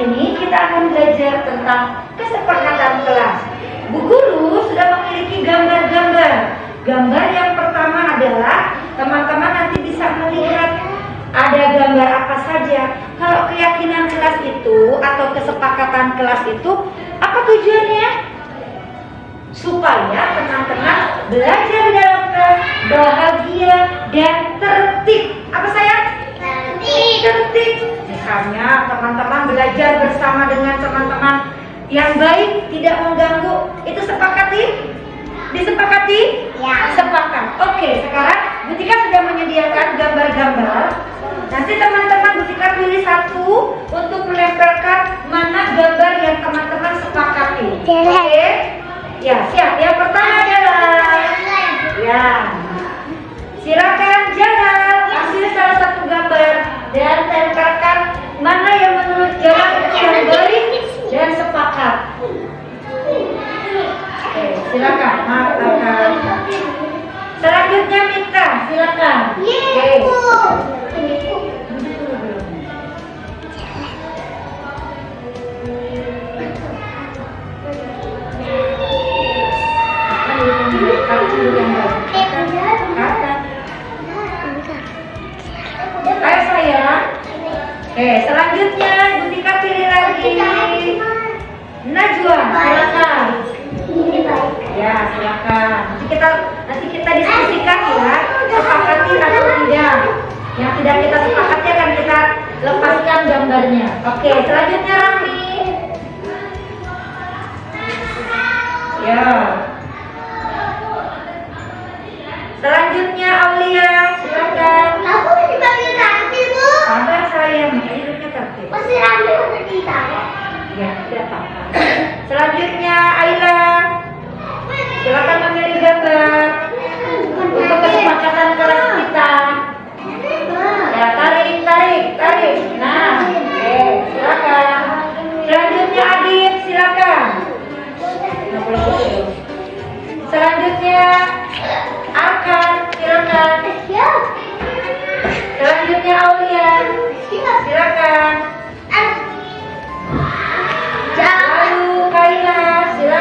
ini kita akan belajar tentang kesepakatan kelas. Bu Guru sudah memiliki gambar-gambar. Gambar yang pertama adalah teman-teman nanti bisa melihat ada gambar apa saja. Kalau keyakinan kelas itu atau kesepakatan kelas itu, apa tujuannya? Supaya teman-teman belajar dalam kelas bahagia dan tertib. Apa sayang? Tertib. Misalnya teman-teman belajar bersama dengan teman-teman yang baik, tidak mengganggu. Itu sepakati? Disepakati? Ya. Sepakat. Oke, sekarang Bu Tika sudah menyediakan gambar-gambar. Nanti teman-teman Bu Tika pilih satu untuk menempelkan mana gambar yang teman-teman sepakati. Oke? Ya, siap. Yang pertama adalah ya. Silakan Jaral, ambil salah satu gambar dan tempelkan mana yang menurut Jaral itu yang baik dan sepakat. Oke, silakan. Maafkan. Selanjutnya Mita, silakan. Oke. Ayo sayang. Oke, selanjutnya Bu Tika pilih lagi Najwa, silakan. Ya, silakan. Nanti kita diskusikan ya, sepakati atau tidak. Yang tidak kita sepakati akan kita lepaskan gambarnya. Oke, selanjutnya Rami. Ya. Selanjutnya Aulia, silakan. Aku dipanggil nanti, Bu. Sabar sayang, hidupnya tertib. Masih rame untuk kita. Ya, tidak apa-apa. Selanjutnya Ayla, silakan memilih gambar untuk kesepakatan kelas kita. Ya, tarik. Nah, oke, silakan. Selanjutnya Adit, silakan. Selanjutnya Arkan, silakan. Selanjutnya Aulia, silakan. Lalu Kaila, silakan.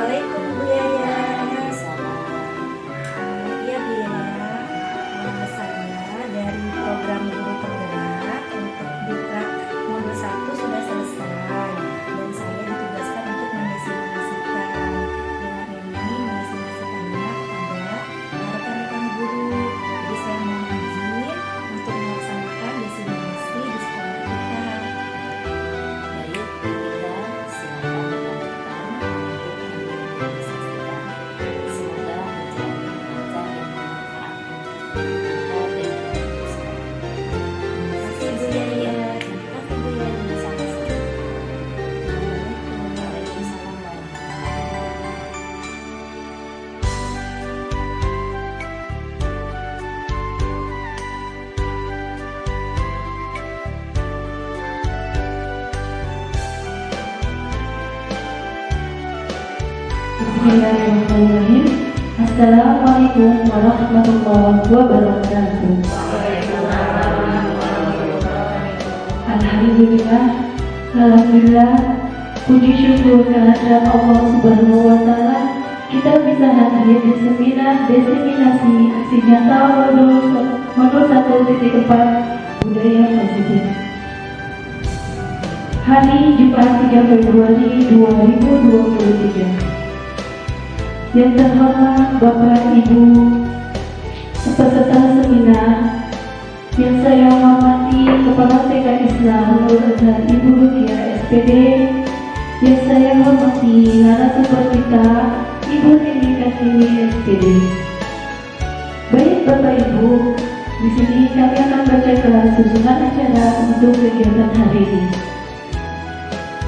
Assalamualaikum Bu Yaya. Iya Bu Yaya, pesannya dari program guru penggerak untuk diklat modul 1 sudah selesai dan saya ditugaskan untuk mendesimasikan. Dengan ini mendesimasikannya kepada rekan-rekan guru. Jadi saya mohon izin untuk melaksanakan desimasi di sekolah kita. Baik, kita silakan dilanjutkan untuk mendesimasikan. Semoga berjalan lancar dan bermanfaat untuk kita dan untuk semua. Terima kasih Bu Yaya. Terima kasih Bu Yani. Sama-sama. Waalaikumsalam warahmatullahi wabarakatuh. Bismillahirrahmanirrahim. Assalamualaikum warahmatullahi wabarakatuh. Alhamdulillah, alhamdulillah, puji syukur kehadirat Allah Subhanahu wa taala. Kita bisa hadir di seminar desimasi aksi nyata modul 1.4 budaya positif. Hari Jumat 3 Februari 2023. Yang terhormat Bapak Ibu peserta seminar, yang saya hormati Kepala TK Islam Nurul Azhar Ibu Rukia SPD, yang saya hormati narasumber kita Ibu Nini Kartini SPD. Baik Bapak Ibu, di sini kami akan bacakan susunan acara untuk kegiatan hari ini.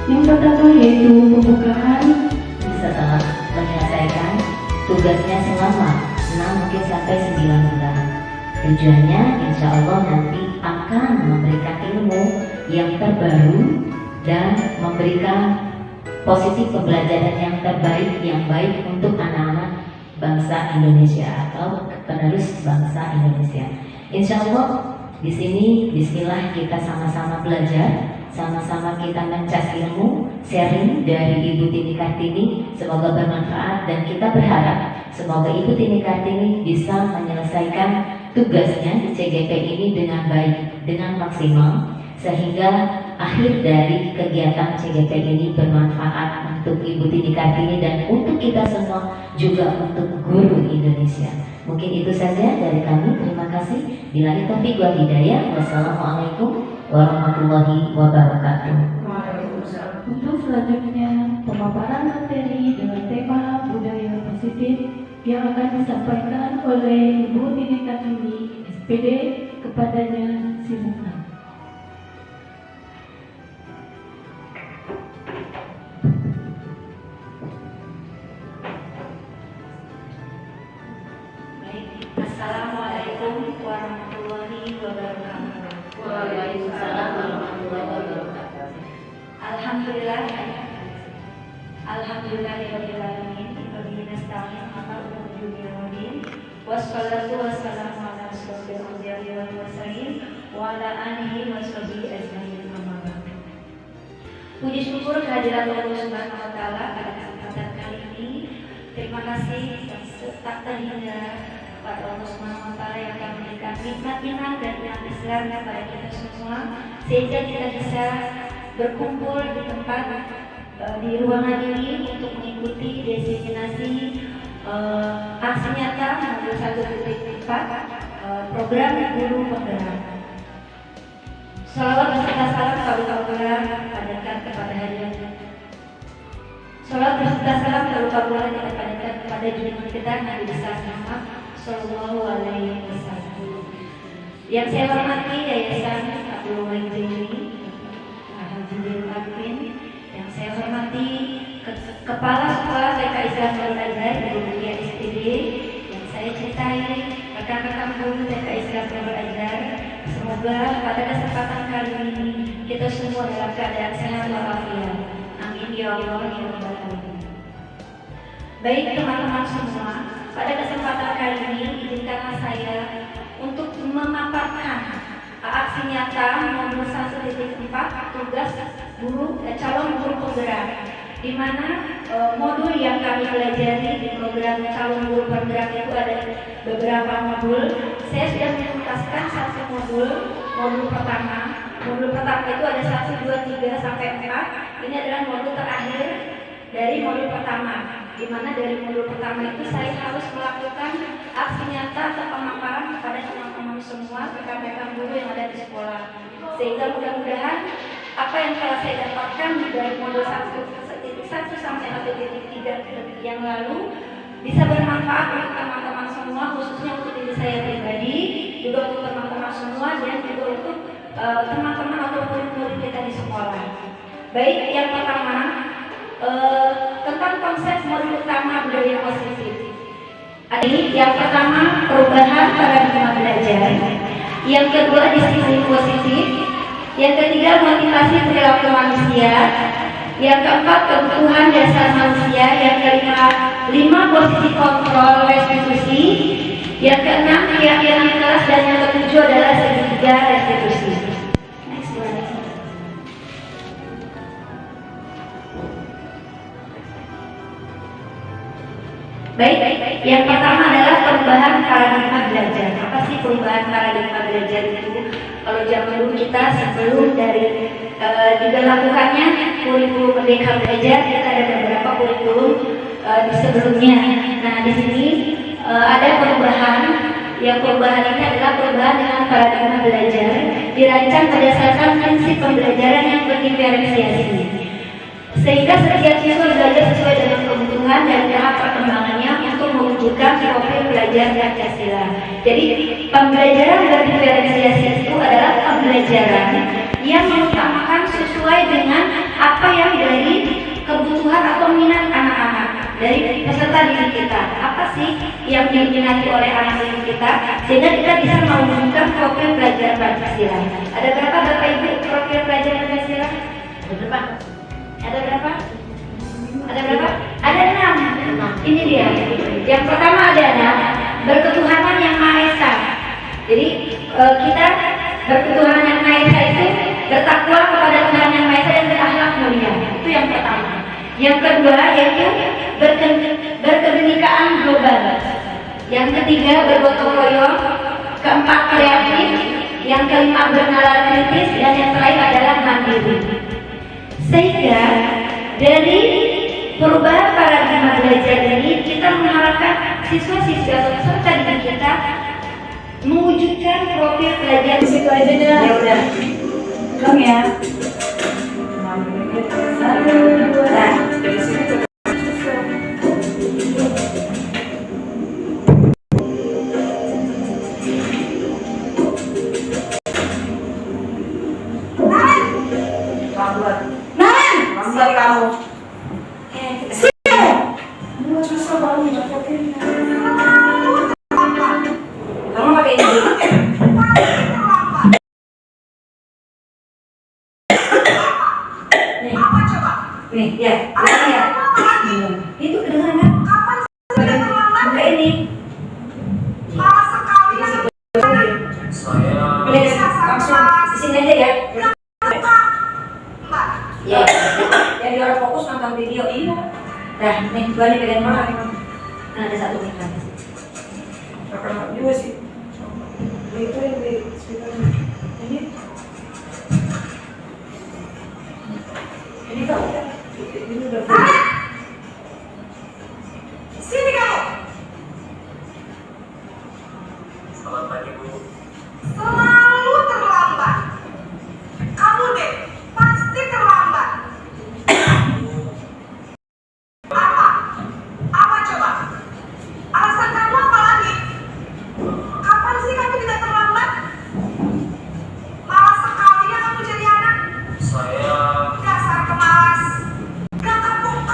Yang pertama yaitu pembukaan. Setelah menyelesaikan tugasnya selama 6 mungkin sampai 9 bulan. Tujuannya insya Allah nanti akan memberikan ilmu yang terbaru dan memberikan posisi pembelajaran yang terbaik, yang baik untuk anak-anak bangsa Indonesia atau penerus bangsa Indonesia. Insya Allah di sini Bismillah kita sama-sama belajar, sama-sama kita mencas ilmu, sharing dari Ibu Tini Kartini, semoga bermanfaat dan kita berharap semoga Ibu Tini Kartini bisa menyelesaikan tugasnya di CGP ini dengan baik, dengan maksimal, sehingga akhir dari kegiatan CGP ini bermanfaat untuk Ibu Tini Kartini dan untuk kita semua, juga untuk guru Indonesia. Mungkin itu saja dari kami. Terima kasih. Billahi taufiq wal hidayah. Wassalamualaikum warahmatullahi wabarakatuh. Untuk selanjutnya, pemaparan materi dengan tema budaya positif yang akan disampaikan oleh Ibu Tini Kartini SPD, kepadanya silakan. Assalamualaikum warahmatullahi wabarakatuh. Waalaikumsalam warahmatullahi wabarakatuh. Alhamdulillahirabbil alamin. Bihi nasta'in ala umuri dunya wa din. Wassalatu wassalamu ala asyrofil anbiya'i wal mursalin wa ala alihi wa sahbihi ajmain. Amma ba'du. Puji syukur kehadirat Allah Subhanahu wa taala pada kesempatan kali ini. Terima kasih tak terhingga kepada Allah Subhanahu wa taala yang telah memberikan nikmat iman dan nikmat Islam kepada kita semua, sehingga kita bisa berkumpul di tempat di ruangan ini untuk mengikuti desimasi aksi nyata modul 1.4 program guru penggerak. Salawat beserta salam kabulan padatkan kepada hadirin. Salawat beserta salam kabulan padatkan kepada junjungan kita Nabi besar Muhammad Sallallahu Alaihi Wasallam. Yang saya hormati Yayasan Abdul Wahid Zaini, Alhamdulillah Admin. Yang saya hormati Kepala Sekolah TK Islam Nurul Azhar Ibu Rukia SPD. Yang saya cintai rekan-rekan guru TK Islam Nurul Azhar. Semoga pada kesempatan kali ini kita semua dalam keadaan sehat walafiat. Amin ya Allah ya Rabbal alamin. Baik teman-teman semua, pada kesempatan kali ini izinkanlah saya untuk memaparkan aksi nyata modul 1.4 tugas calon guru penggerak di mana modul yang kami pelajari di program calon guru penggerak itu ada beberapa modul. Saya sudah menuntaskan satu modul pertama. Modul pertama itu ada 1, 2, 3 sampai 4. Ini adalah modul terakhir dari modul pertama, di mana dari modul pertama itu saya harus melakukan aksi nyata atau pemaparan kepada teman-teman semua, rekan-rekan guru yang ada di sekolah. Sehingga mudah-mudahan apa yang telah saya dapatkan dari modul 1 sampai 1.3 yang lalu bisa bermanfaat untuk teman-teman semua, khususnya untuk diri saya pribadi, juga untuk teman-teman semua, dan juga untuk teman-teman atau murid-murid kita di sekolah. Baik, yang pertama tentang konsep modul utama budaya positif. Yang pertama, perubahan paradigma belajar. Yang kedua, disiplin positif. Yang ketiga, motivasi perilaku manusia. Yang keempat, kebutuhan dasar manusia. Yang kelima, posisi kontrol restitusi. Yang keenam, keyakinan keras. Dan yang ketujuh adalah segitiga restitusi. Next slide. Baik, yang pertama adalah perubahan paradigma belajar. Apa sih perubahan paradigma belajar itu? Kalau zaman dulu kita sebelum dari diberlakukannya kurikulum Merdeka Belajar, kita ada beberapa kurikulum di sebelumnya. Nah, di sini ada perubahan. Yang perubahan ini adalah perubahan dengan paradigma belajar, dirancang berdasarkan prinsip pembelajaran yang berdiferensiasi. Sehingga setiap siswa belajar sesuai dengan kebutuhan dan tahap perkembangannya untuk mewujudkan profil pelajar Pancasila. Jadi pembelajaran berdiferensiasi itu adalah pembelajaran yang mengutamakan sesuai dengan apa yang dari kebutuhan atau minat anak-anak dari peserta didik kita. Apa sih yang diminati oleh anak didik kita sehingga kita bisa mewujudkan profil pelajar Pancasila. Ada berapa Bapak Ibu profil pelajar Pancasila? Ada berapa? Ada berapa? Ada berapa? Ada 6. Ini dia. Yang pertama ada 6. Berketuhanan yang Maha Esa. Jadi kita berketuhanan yang Maha Esa itu bertakwa kepada Tuhan yang Maha Esa dan berakhlak mulia. Itu yang pertama. Yang kedua yaitu berkebinekaan global. Yang ketiga bergotong royong. Keempat kreatif. Yang kelima bernalar kritis. Dan yang terakhir adalah mandiri. Sehingga dari perubahan paradigma belajar ini kita mengharapkan siswa-siswi atau peserta didik kita mewujudkan profil pelajar. Di situ aja dah. Ya udah. Belum ya. 1, 2. Kamu pakai ini. Nih, ya, ya. Itu kedengaran kan? Buka ini. Langsung di sini aja ya. Ya, ya biar fokus nonton video ini. Nah, nih gua nih pegang mana? Nah, ada satu nih kan. Kakak juga sih. Itu yang di speaker ini. Ini tahu kan? Ini udah full. Sini kamu. Selamat pagi, Bu. Selalu terlambat. Kamu deh pasti terlambat. Apa coba? Alasan kamu apa lagi? Kapan sih kamu tidak terlambat? Malas sekali ya kamu jadi anak. Saya dasar kemalas. Gak kapok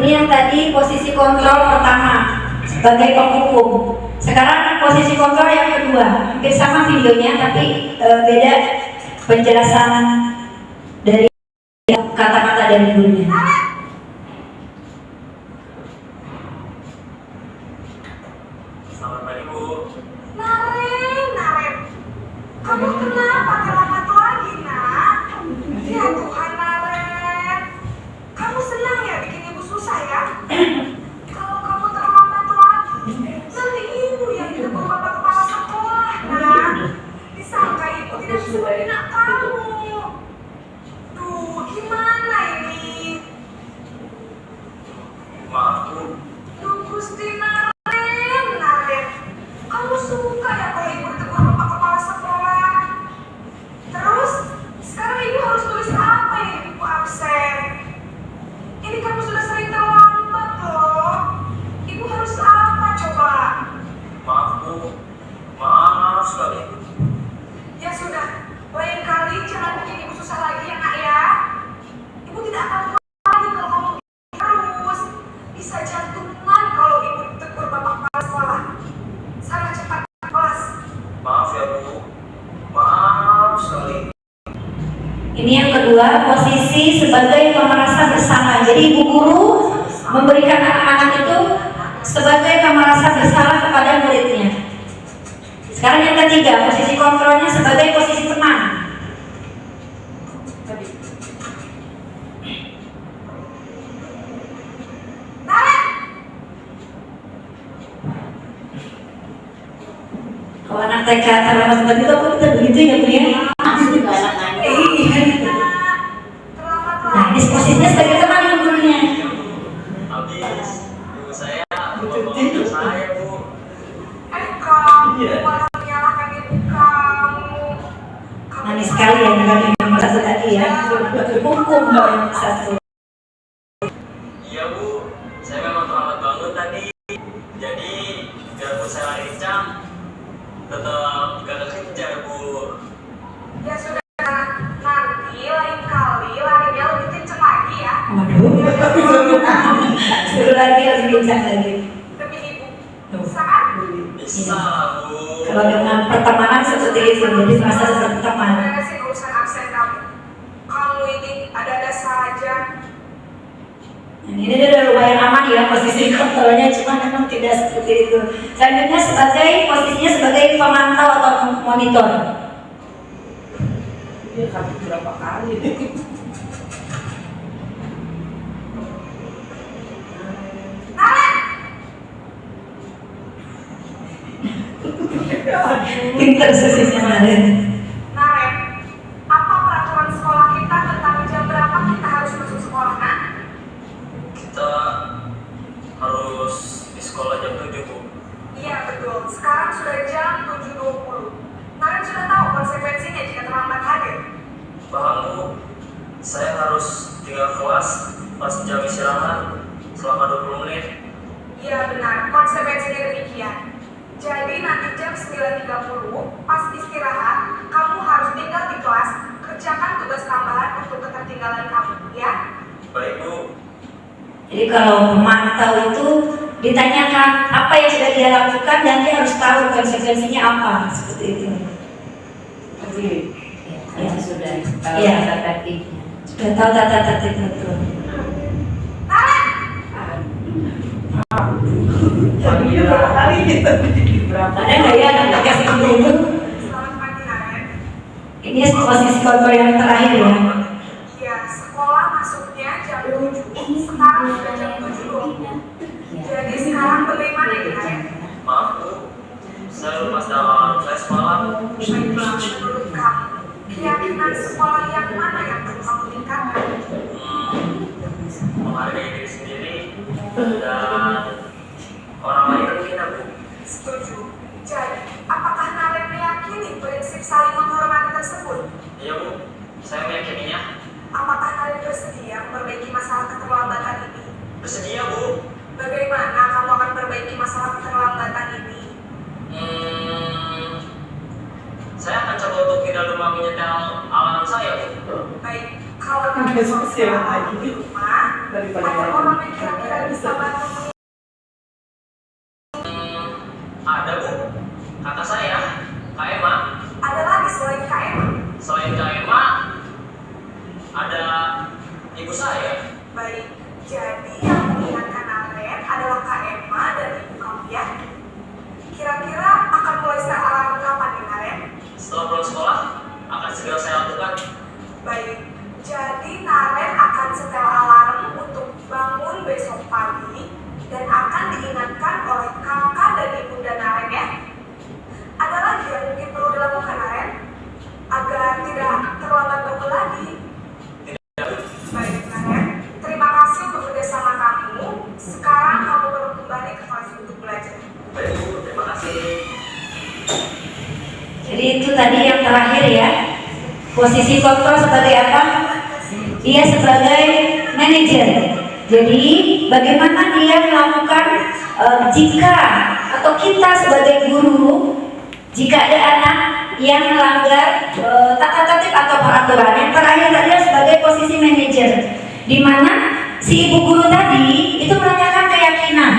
yang tadi posisi kontrol pertama sebagai penghukum. Sekarang posisi kontrol yang kedua, hampir sama videonya tapi beda penjelasan dari kata-kata dari gurunya. Selamat pagi, Bu. Naren, kamu kenapa terlambat lagi, nak? Ya Tuhan, Naren, kamu senang ya bikin ibu susah ya? Kalau kamu terlambat lagi, nanti ibu yang ditegur bapak kepala sekolah, nak. Disangka ibu tidak bisa membina kamu. Duh, gimana ini? Maaf, Bu. Duh, Gusti Naren, kamu suka ya kalau ibu ditegur bapak kepala sekolah? Terus, sekarang ibu harus tulis apa yang ibu absen? Ini kamu sudah sering terlambat loh. Ibu harus apa coba? Maaf, Bu. Maaf sekali. Ya sudah, lain kali jangan bikin ibu susah lagi ya nak ya. Ibu tidak akan lagi kalau kamu terus. Bisa jantungan kalau ibu ditegur bapak kepala sekolah. Sana cepat ke kelas. Maaf ya, Bu. Maaf sekali. Ini yang kedua, posisi sebagai pemerasa bersama. Jadi ibu guru memberikan anak-anak itu sebagai pemerasa bersalah kepada muridnya. Sekarang yang ketiga, posisi kontrolnya sebagai posisi teman. Kalau anak TK terlambat seperti itu, aku kita begitu ya Bu ya. Masuk ke anak nanya. Terlambat Nah, lagi. disposisinya sebagai teman ibu gurunya. Habis ibu saya bawa saya, Bu. Kamu malah menyalahkan ibu kamu. Manis sekali ya dengan yang satu tadi ya. Hukum loh yang satu. Iya, Bu. Saya memang terlambat bangun tadi. Jadi, biarpun saya lari kencang, tetap gak kekejar, Bu. Ya sudah, nanti lain kali larinya lebih kenceng lagi ya. Waduh. Suruh lagi lebih kencang lagi. Demi ibu. Bisa kan? Bisa, Bu. Kalau dengan pertemanan seperti itu, jadi merasa seperti teman. Beresin urusan absen kamu. Kamu ini ada-ada saja. Ini udah lumayan aman ya posisi kontrolnya, cuma memang tidak seperti itu. Selanjutnya posisinya sebagai pemantau atau monitor. Dia kaki berapa kali? Pinter posisinya Naren. Naren, apa peraturan sekolah kita tentang jam berapa kita harus masuk sekolah, nak? Kita harus di sekolah jam 7, Bu. Iya betul, sekarang sudah jam 7.20. Naren sudah tahu konsekuensinya jika terlambat hadir. Paham, Bu. Saya harus tinggal kelas pas jam istirahat selama 20 menit. Iya benar, konsekuensinya demikian. Jadi nanti jam 9.30 pas istirahat, kamu harus tinggal di kelas, kerjakan tugas tambahan untuk ketertinggalan kamu, ya? Baik, Bu. Jadi kalau pemantau itu ditanyakan apa yang sudah dia lakukan dan dia harus tahu konsekuensinya apa, seperti itu. Ya, sudah tahu Iya. tata tertibnya. Sudah tahu tata tertib betul. Iya berapa kali gitu? Berapa? Ada nggak ya anak kasih seperti itu? Selamat pagi, Naren. Ini posisi kontrol yang terakhir ya. Ya, sekolah masuknya jam 7, sekarang sudah jam 7.20. Jadi sekarang bagaimana ya, Naren? Maaf, Bu. Saya lupa dalam saya semalam. Baiklah, menurut kamu, keyakinan sekolah yang mana yang perlu kamu tingkatkan? Menghargai diri sendiri dan orang lain kita, Bu. Setuju. Jadi, apakah Naren meyakini prinsip saling menghormati tersebut? Iya, Bu. Saya meyakininya. Apakah Naren bersedia memperbaiki masalah keterlambatan ini? Bersedia, Bu. Bagaimana kamu akan perbaiki masalah keterlambatan ini? Saya akan coba untuk tidak lupa menyetel alarm saya, Bu. Baik, Kalau nanti Sosial masalah lagi. di rumah, Daripada ada orang yang kira-kira bisa bantu Ada bu, kakak saya, Kak Emma. ada lagi selain Kak Emma. Selain Kak Emma, ada ibu saya. Baik, jadi yang mengingatkan Aren adalah Kak Emma dan ibu kamu ya. Kira-kira akan mulai set alarm kapan nih Aren? Setelah pulang sekolah, akan segera saya lakukan. Baik, jadi Naren akan setel alarm untuk bangun besok pagi dan akan diingatkan oleh kakak dan ibunda Naren ya. Ada lagi yang mungkin perlu dilakukan Naren agar tidak terlambat bangun lagi. Baik Naren, terima kasih untuk kerjasama kamu. Sekarang kamu baru kembali ke kelas untuk belajar. Baik bu, terima kasih. Jadi itu tadi yang terakhir ya. Posisi kontrol sebagai apa? Dia sebagai manajer. Jadi bagaimana dia melakukan jika atau kita sebagai guru, jika ada anak yang melanggar tata tertib atau peraturan. Yang terakhir adalah sebagai posisi manajer, di mana si ibu guru tadi itu menanyakan keyakinan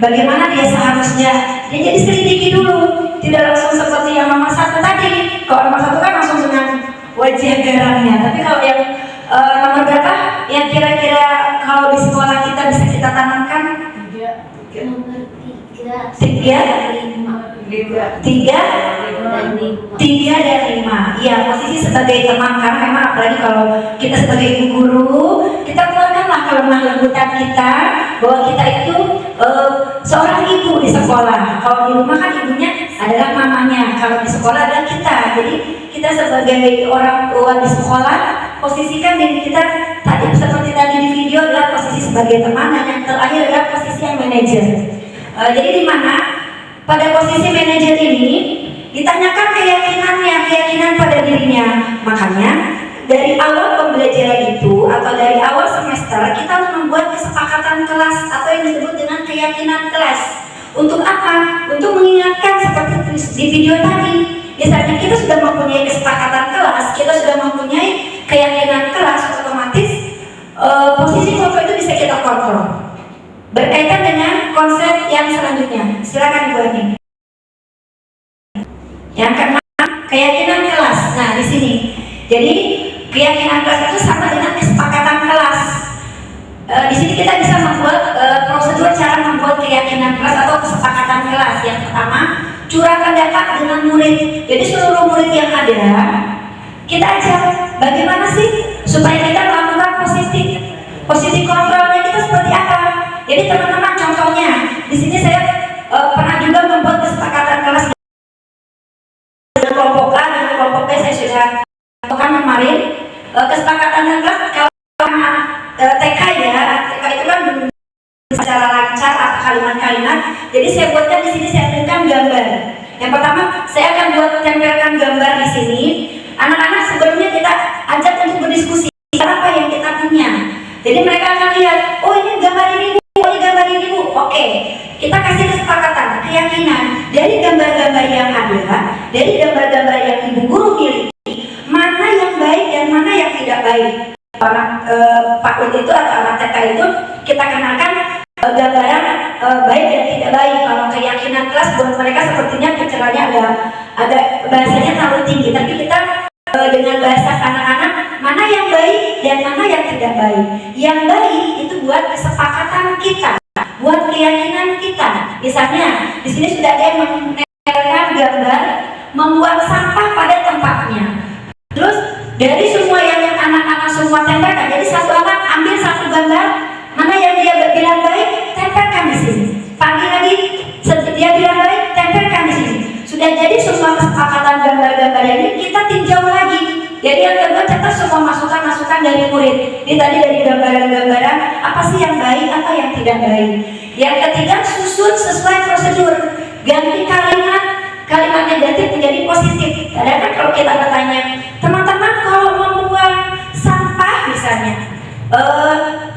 bagaimana dia seharusnya. Dia jadi selidiki dulu, tidak langsung seperti yang nomor satu tadi. Kalau nomor satu kan langsung dengan wajah garangnya, tapi kalau yang nomor berapa yang kira-kira kalau di sekolah kita bisa kita tanamkan? Nomor 3, Tiga? 5, 3 dan 5. 3 dan 5. Iya, posisi sebagai teman, karena memang apalagi kalau kita sebagai ibu guru, kita keluarkanlah kelemah lembutan kita bahwa kita itu seorang ibu di sekolah. Kalau di rumah kan ibunya adalah mamanya, kalau di sekolah adalah kita. Jadi kita sebagai orang tua di sekolah posisikan diri kita tadi seperti tadi di video adalah posisi sebagai teman, dan yang terakhir adalah posisi yang manajer. Jadi di mana pada posisi manajer ini ditanyakan keyakinan pada dirinya. Makanya dari awal pembelajaran itu atau dari awal semester kita harus membuat kesepakatan kelas atau yang disebut dengan keyakinan kelas. Untuk apa? Untuk mengingatkan seperti di video tadi. Misalnya kita sudah mempunyai kesepakatan kelas, kita sudah mempunyai keyakinan kelas, otomatis posisi kontrol itu bisa kita kontrol. Berkaitan dengan konsep yang selanjutnya, silakan Ibu Ani. Yang keenam, keyakinan kelas. Nah, di sini. Jadi keyakinan kelas itu sama dengan kesepakatan kelas. Di sini kita bisa membuat prosedur cara membuat keyakinan kelas atau kesepakatan kelas. Yang pertama, curah pendapat dengan murid. Jadi seluruh murid yang ada, kita ajak bagaimana sih supaya kita melakukan positif kontrolnya kita seperti apa. Jadi teman-teman, contohnya di sini saya pernah juga membuat kesepakatan kelas dengan kelompok A dan kelompok B. Saya sudah lakukan kemarin kesepakatan kelas kalau TK ya, TK itu kan secara lancar atau kalimat-kalimat. Jadi saya buatkan di sini, saya berikan gambar. Yang pertama, saya akan tempelkan gambar di sini. Anak-anak sebelumnya kita ajak untuk berdiskusi apa yang kita punya. Jadi mereka akan lihat, oh ini gambar ini Bu, oh ini gambar ini Bu. Oke, kita kasih kesepakatan, keyakinan dari gambar-gambar yang ada, dari gambar-gambar yang ibu guru miliki, mana yang baik dan mana yang tidak baik. Anak PAUD itu atau anak TK itu kita kenalkan gambaran baik dan tidak baik. Kalau keyakinan kelas buat mereka sepertinya pikirannya ada bahasanya terlalu tinggi, tapi kita dengan bahasa anak-anak mana yang baik dan mana yang tidak baik. Yang baik itu buat kesepakatan kita, buat keyakinan kita. Misalnya di sini sudah ada yang menempelkan gambar membuang sampah pada tempatnya. Terus dari semua yang anak-anak semua tempelkan, jadi satu anak ambil satu gambar, mana yang dia bilang baik, tempelkan di sini. Pagi lagi dia bilang baik, tempelkan di sini. Sudah jadi semua kesepakatan gambar-gambar ini kita tinjau lagi. Jadi yang kedua, catat semua masukan-masukan dari murid. Ini tadi dari gambaran-gambaran apa sih yang baik, apa yang tidak baik. Yang ketiga, susun sesuai prosedur. Ganti kalimat negatif menjadi positif. Kadang kan kalau kita bertanya, teman-teman kalau membuang sampah misalnya,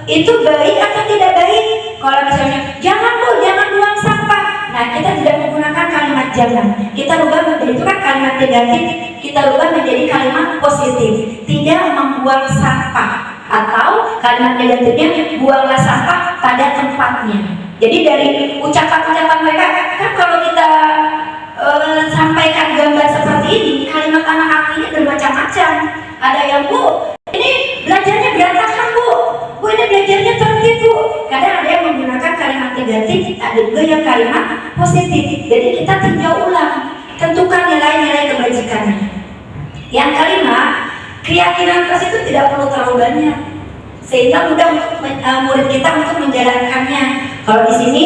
itu baik atau tidak baik? Kalau misalnya, jangan Bu, jangan buang sampah. Nah, kita tidak menggunakan kalimat jangan. Kita rubah menjadi, itu kan kalimat negatif, kita rubah menjadi kalimat positif. Tidak membuang sampah, atau kalimat negatifnya buanglah sampah pada tempatnya. Jadi dari ucapan-ucapan mereka kan, kalau kita sampaikan gambar seperti ini, kalimat anak-anak ini bermacam-macam. Ada yang, Bu, ini belajarnya berantakan, Bu, ini belajarnya tertib, Bu. Kadang ada yang menggunakan kalimat negatif, ada juga yang kalimat positif. Jadi kita tinjau ulang, tentukan nilai-nilai kebajikannya. Yang kelima, keyakinan kelas itu tidak perlu terlalu banyak, sehingga mudah untuk murid kita untuk menjalankannya. Kalau di sini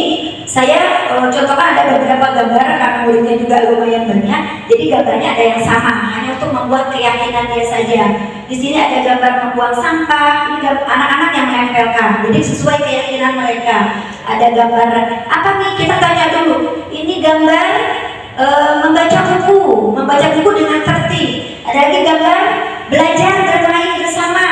saya contohkan ada beberapa gambar karena muridnya juga lumayan banyak, jadi gambarnya ada yang sama, hanya untuk membuat keyakinan dia saja. Di sini ada gambar membuang sampah, ini anak-anak yang menempelkan, jadi sesuai keyakinan mereka. Ada gambar apa nih? Kita tanya dulu. Ini gambar membaca buku dengan tertib. Ada lagi gambar belajar bermain bersama.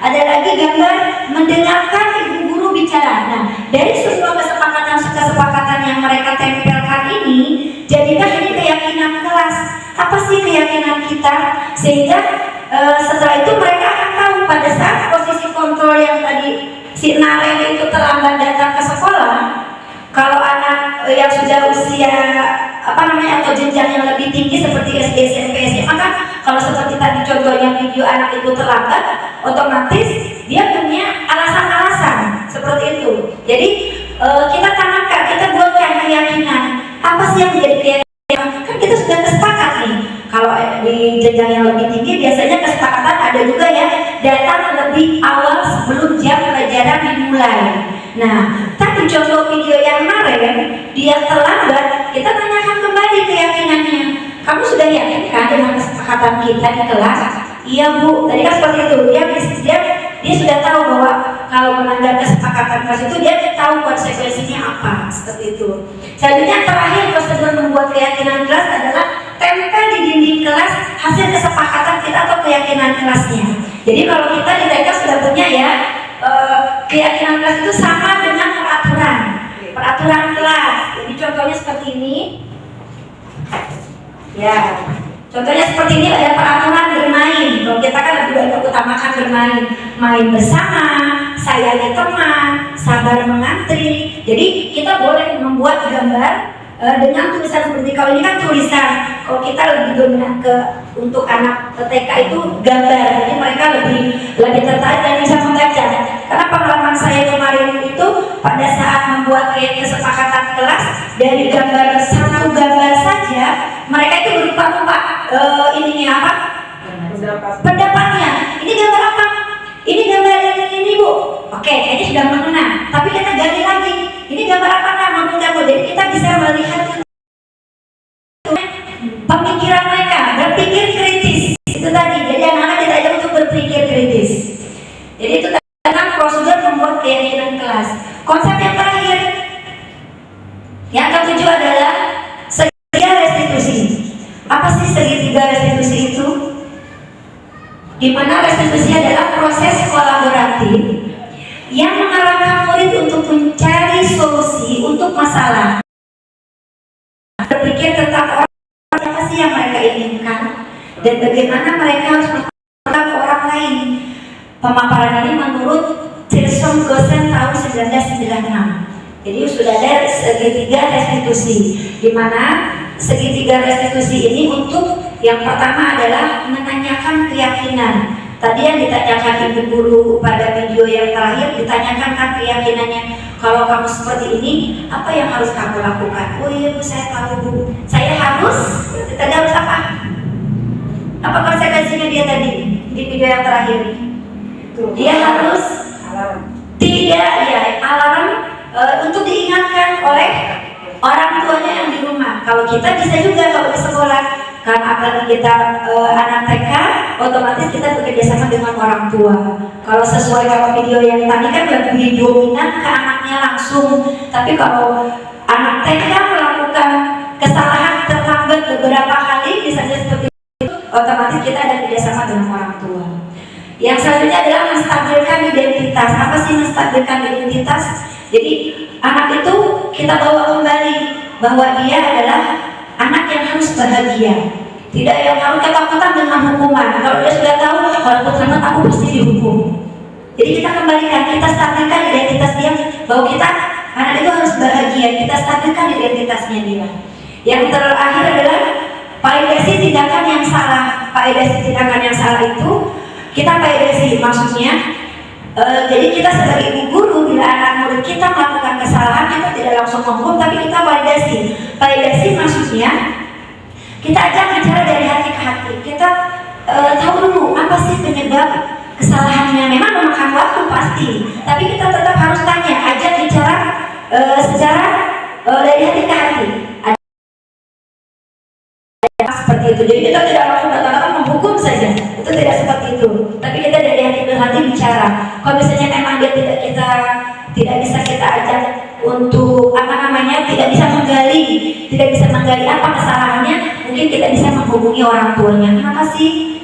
Ada lagi gambar mendengarkan ibu guru bicara. Nah, dari semua kesepakatan yang mereka tempelkan ini, jadikan ini keyakinan kelas. Apa sih keyakinan kita? Sehingga setelah itu mereka akan tahu pada saat posisi kontrol yang tadi si Naren itu terlambat datang ke sekolah. Kalau anak yang sudah usia atau jenjang yang lebih tinggi seperti SD, SMP, SMA kan, kalau seperti tadi contohnya video anak itu terlambat, otomatis dia punya alasan-alasan seperti itu. Jadi kita tanamkan, kita buatkan keyakinan. Apa sih yang menjadi keyakinan? Kan kita sudah sepakat nih. Kalau di jenjang yang lebih tinggi biasanya kesepakatan ada juga ya, datang lebih awal sebelum jam pelajaran dimulai. Nah, tapi contoh video yang kemarin dia terlambat, kita tanyakan kembali keyakinannya. Kamu sudah yakin kan dengan kesepakatan kita di kelas? Iya, Bu. Tadi kan seperti itu. Dia sudah tahu bahwa kalau melanggar kesepakatan kelas itu dia tahu konsekuensinya apa, seperti itu. Selanjutnya terakhir prosedur membuat keyakinan kelas adalah tempel di dinding kelas hasil kesepakatan kita atau keyakinan kelasnya. Jadi kalau kita di TK sudah punya ya, keyakinan kelas itu sama dengan peraturan kelas. Jadi contohnya seperti ini. Ya, contohnya seperti ini, ada peraturan bermain. Kalau kita kan lebih banyak utamakan bermain, main bersama, sayangi teman, sabar mengantri. Jadi kita boleh membuat gambar dengan tulisan seperti, kalau ini kan tulisan, kalau kita lebih dominan untuk anak TK itu gambar, jadi mereka lebih tertarik dan bisa membaca. Karena pengalaman saya kemarin itu pada saat membuat kesepakatan kelas, dari satu gambar saja mereka itu berlupa ininya apa? Pendapatnya. Ini gambar apa? Ini gambar ini, Bu. Oke, kayaknya sudah mengenal. Tapi kita gali lagi. Ini gambar apa kan? Jadi kita bisa melihat pemikiran mereka, berpikir kritis. Itu tadi. Jadi anak-anak kita aja untuk berpikir kritis. Jadi itu tentang prosedur membuat keyakinan kelas. Konsep yang terakhir, yang ketujuh adalah segitiga restitusi. Apa sih segitiga restitusi itu? Di mana restitusi adalah proses kolaboratif yang mengarahkan murid untuk mencari solusi untuk masalah, berpikir tentang apa sih yang mereka inginkan dan bagaimana mereka harus bertanggung ke orang lain. Pemaparan ini menurut Thiessen Goosen tahun 1996. Jadi sudah ada segitiga restitusi, di mana segitiga restitusi ini untuk yang pertama adalah menanyakan keyakinan. Tadi yang ditanyakan ibu guru pada video yang terakhir, ditanyakan kan keyakinannya. Kalau kamu seperti ini, apa yang harus kamu lakukan? Oh iya, Bu, saya tahu, Bu. Saya harus, tadi harus apa? Apa konsekuensinya dia tadi di video yang terakhir? Dia harus alarm untuk diingatkan oleh orang tuanya yang di rumah. Kalau kita bisa juga kalau di sekolah, karena apalagi kita anak TK, otomatis kita bekerja sama dengan orang tua. Kalau sesuai kalau video yang tadi kan lebih dominan ke anaknya langsung, tapi kalau anak TK melakukan kesalahan terlambat beberapa kali, misalnya seperti itu, otomatis kita ada kerjasama dengan orang tua. Yang selanjutnya adalah menstabilkan identitas. Apa sih menstabilkan identitas? Jadi anak itu kita bawa kembali bahwa dia adalah anak yang harus bahagia, tidak yang harus ketakutan dengan hukuman. Kalau dia sudah tahu kalau aku terlambat aku pasti dihukum. Jadi kita kembalikan, kita stabilkan identitas dia bahwa kita anak itu harus bahagia, kita stabilkan identitasnya dia. Yang terakhir adalah validasi tindakan yang salah. Validasi tindakan yang salah itu kita validasi, maksudnya jadi kita sebagai ibu guru bila anak murid kita melakukan kesalahan, kita tidak langsung menghukum, tapi kita validasi. Validasi maksudnya kita ajak bicara dari hati ke hati. Kita tahu dulu apa sih penyebab kesalahannya. Memang memakan waktu pasti, tapi kita tetap harus tanya, ajak bicara secara dari hati ke hati. Seperti itu. Jadi kita tidak langsung datang menghukum saja. Itu tidak seperti itu. Tapi kita dari hati ke hati bicara. Kalau misalnya memang dia tidak bisa kita ajak untuk tidak bisa menggali apa kesalahannya, mungkin kita bisa menghubungi orang tuanya. Kenapa sih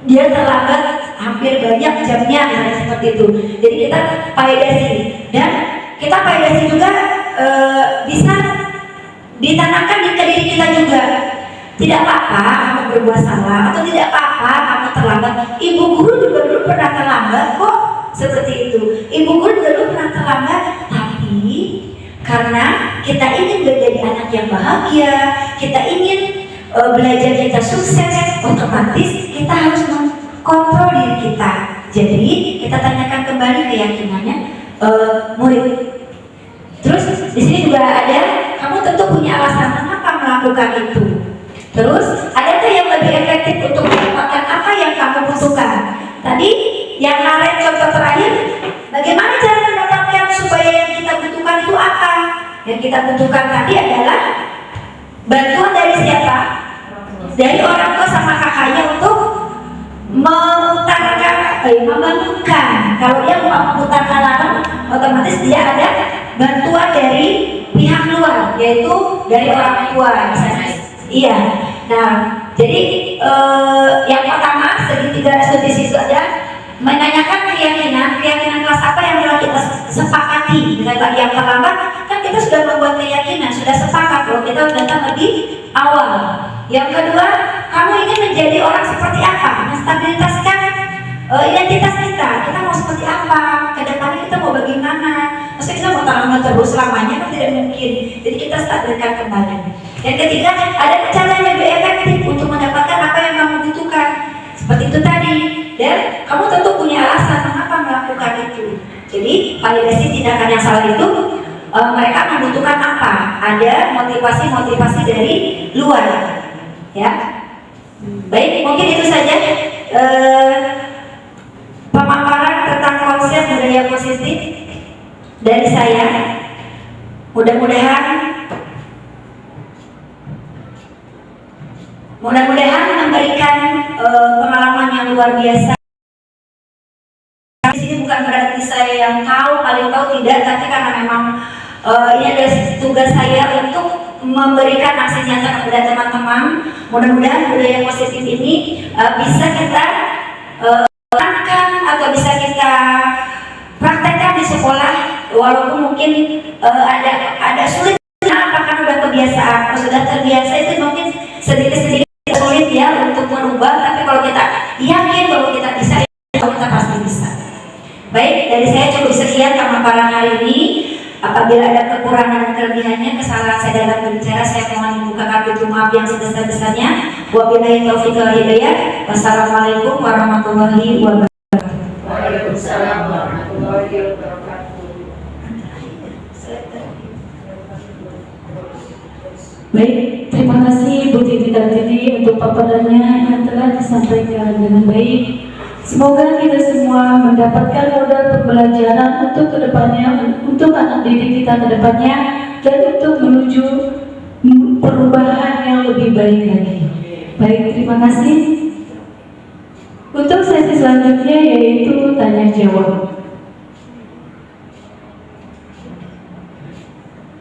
dia terlambat hampir banyak jamnya, misalnya seperti itu. Jadi kita validasi, dan kita validasi juga bisa ditanamkan di diri kita juga. Tidak apa-apa kamu berbuat salah, atau tidak apa-apa kamu terlambat. Ibu guru juga dulu pernah terlambat kok, seperti itu. Ibu guru juga dulu pernah terlambat, tapi karena kita ingin menjadi anak yang bahagia, kita ingin belajar kita sukses, otomatis kita harus mengkontrol diri kita. Jadi kita tanyakan kembali keyakinannya murid. Terus di sini juga ada, kamu tentu punya alasan mengapa melakukan itu. Terus adakah yang lebih efektif untuk mendapatkan apa yang kamu butuhkan? Tadi yang lain contoh terakhir, bagaimana cara mendapatkan supaya yang kita butuhkan itu apa? Yang kita butuhkan tadi adalah bantuan dari siapa? Dari orang tua sama kakaknya untuk membangunkan. Kalau dia mau memutarkan alarm, otomatis dia ada bantuan dari pihak luar, yaitu dari orang tua misalnya. Iya. Nah, jadi yang pertama segitiga studi itu ada menanyakan keyakinan kelas apa yang telah kita sepakati. Misalnya tadi yang terlambat, kan kita sudah membuat keyakinan, sudah sepakat bahwa kita datang lebih awal. Yang kedua, kamu ingin menjadi orang seperti apa? Menstabilitaskan identitas kita. Kita mau seperti apa? Kedepannya kita mau bagaimana? Maksudnya kita mau terlambat terus selamanya kan tidak mungkin. Jadi kita stabilkan kembali. Yang ketiga, ada cara yang lebih efektif untuk mendapatkan apa yang kamu butuhkan. Seperti itu tadi. Dan kamu tentu punya alasan mengapa melakukan itu. Jadi validasi tindakan yang salah itu mereka membutuhkan apa? Ada motivasi dari luar. Ya. Baik, mungkin itu saja pemaparan tentang konsep budaya positif dari saya. Mudah-mudahan memberikan pengalaman yang luar biasa. Di sini bukan berarti saya yang paling tahu, tidak, tapi karena memang ini adalah tugas saya untuk memberikan aksi nyata kepada teman-teman. Mudah-mudahan budaya positif ini bisa kita terapkan atau bisa kita praktekkan di sekolah, walaupun mungkin ada sulit karena sudah kebiasaan. Kalau sudah terbiasa itu mungkin sedikit-sedikit sulit ya untuk merubah, tapi kalau kita yakin bahwa kita bisa, kita pasti bisa. Baik, dari saya cukup sekian pemaparan hari ini. Apabila ada kekurangan dan kelebihannya, kesalahan saya dalam berbicara, saya mohon membukakan pintu maaf yang sebesar-besarnya. Wabillahi taufiq wal hidayah. Wassalamualaikum warahmatullahi wabarakatuh. Waalaikumsalam warahmatullahi wabarakatuh. Baik, terima kasih Bu Titi Kartini untuk paparannya yang telah disampaikan dengan baik. Semoga kita semua mendapatkan modal pembelajaran untuk kedepannya, untuk anak didik kita kedepannya, dan untuk menuju perubahan yang lebih baik lagi. Baik, terima kasih. Untuk sesi selanjutnya yaitu tanya jawab.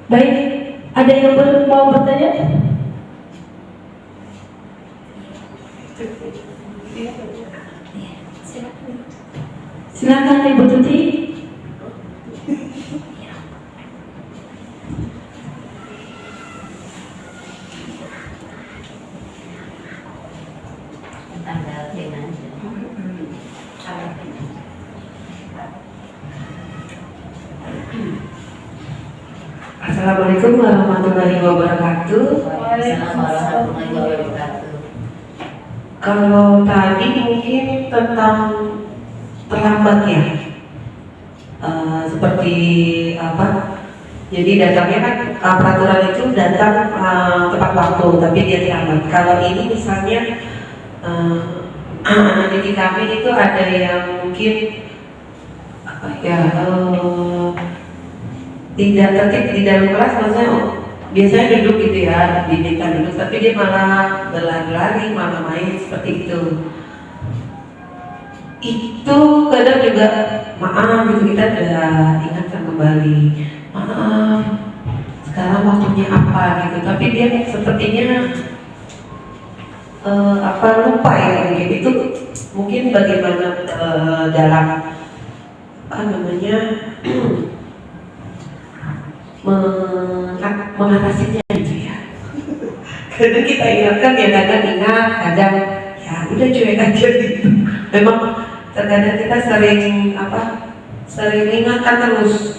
Baik, ada yang mau bertanya? Silakan Ibu Tuti. Assalamualaikum warahmatullahi wabarakatuh. Waalaikumsalam warahmatullahi wabarakatuh. Kalau tadi mungkin tentang terlambat ya, seperti apa? Jadi datangnya kan peraturan itu datang tepat waktu, tapi dia terlambat. Kalau ini misalnya anak didik kami itu ada yang mungkin apa ya, tidak tertib di dalam kelas, maksudnya biasanya duduk gitu ya, didikan duduk, tapi dia malah berlari-lari, malah main seperti itu. Itu kadang juga maaf gitu, kita udah ingatkan kembali, maaf sekarang waktunya apa gitu, tapi dia sepertinya lupa ya mungkin. Itu mungkin bagaimana dalam apa namanya mengatasinya gitu ya. Kadang kita ingatkan, ya kadang ingat, kadang ya udah cuek aja gitu. Memang terkadang kita sering sering ingatkan terus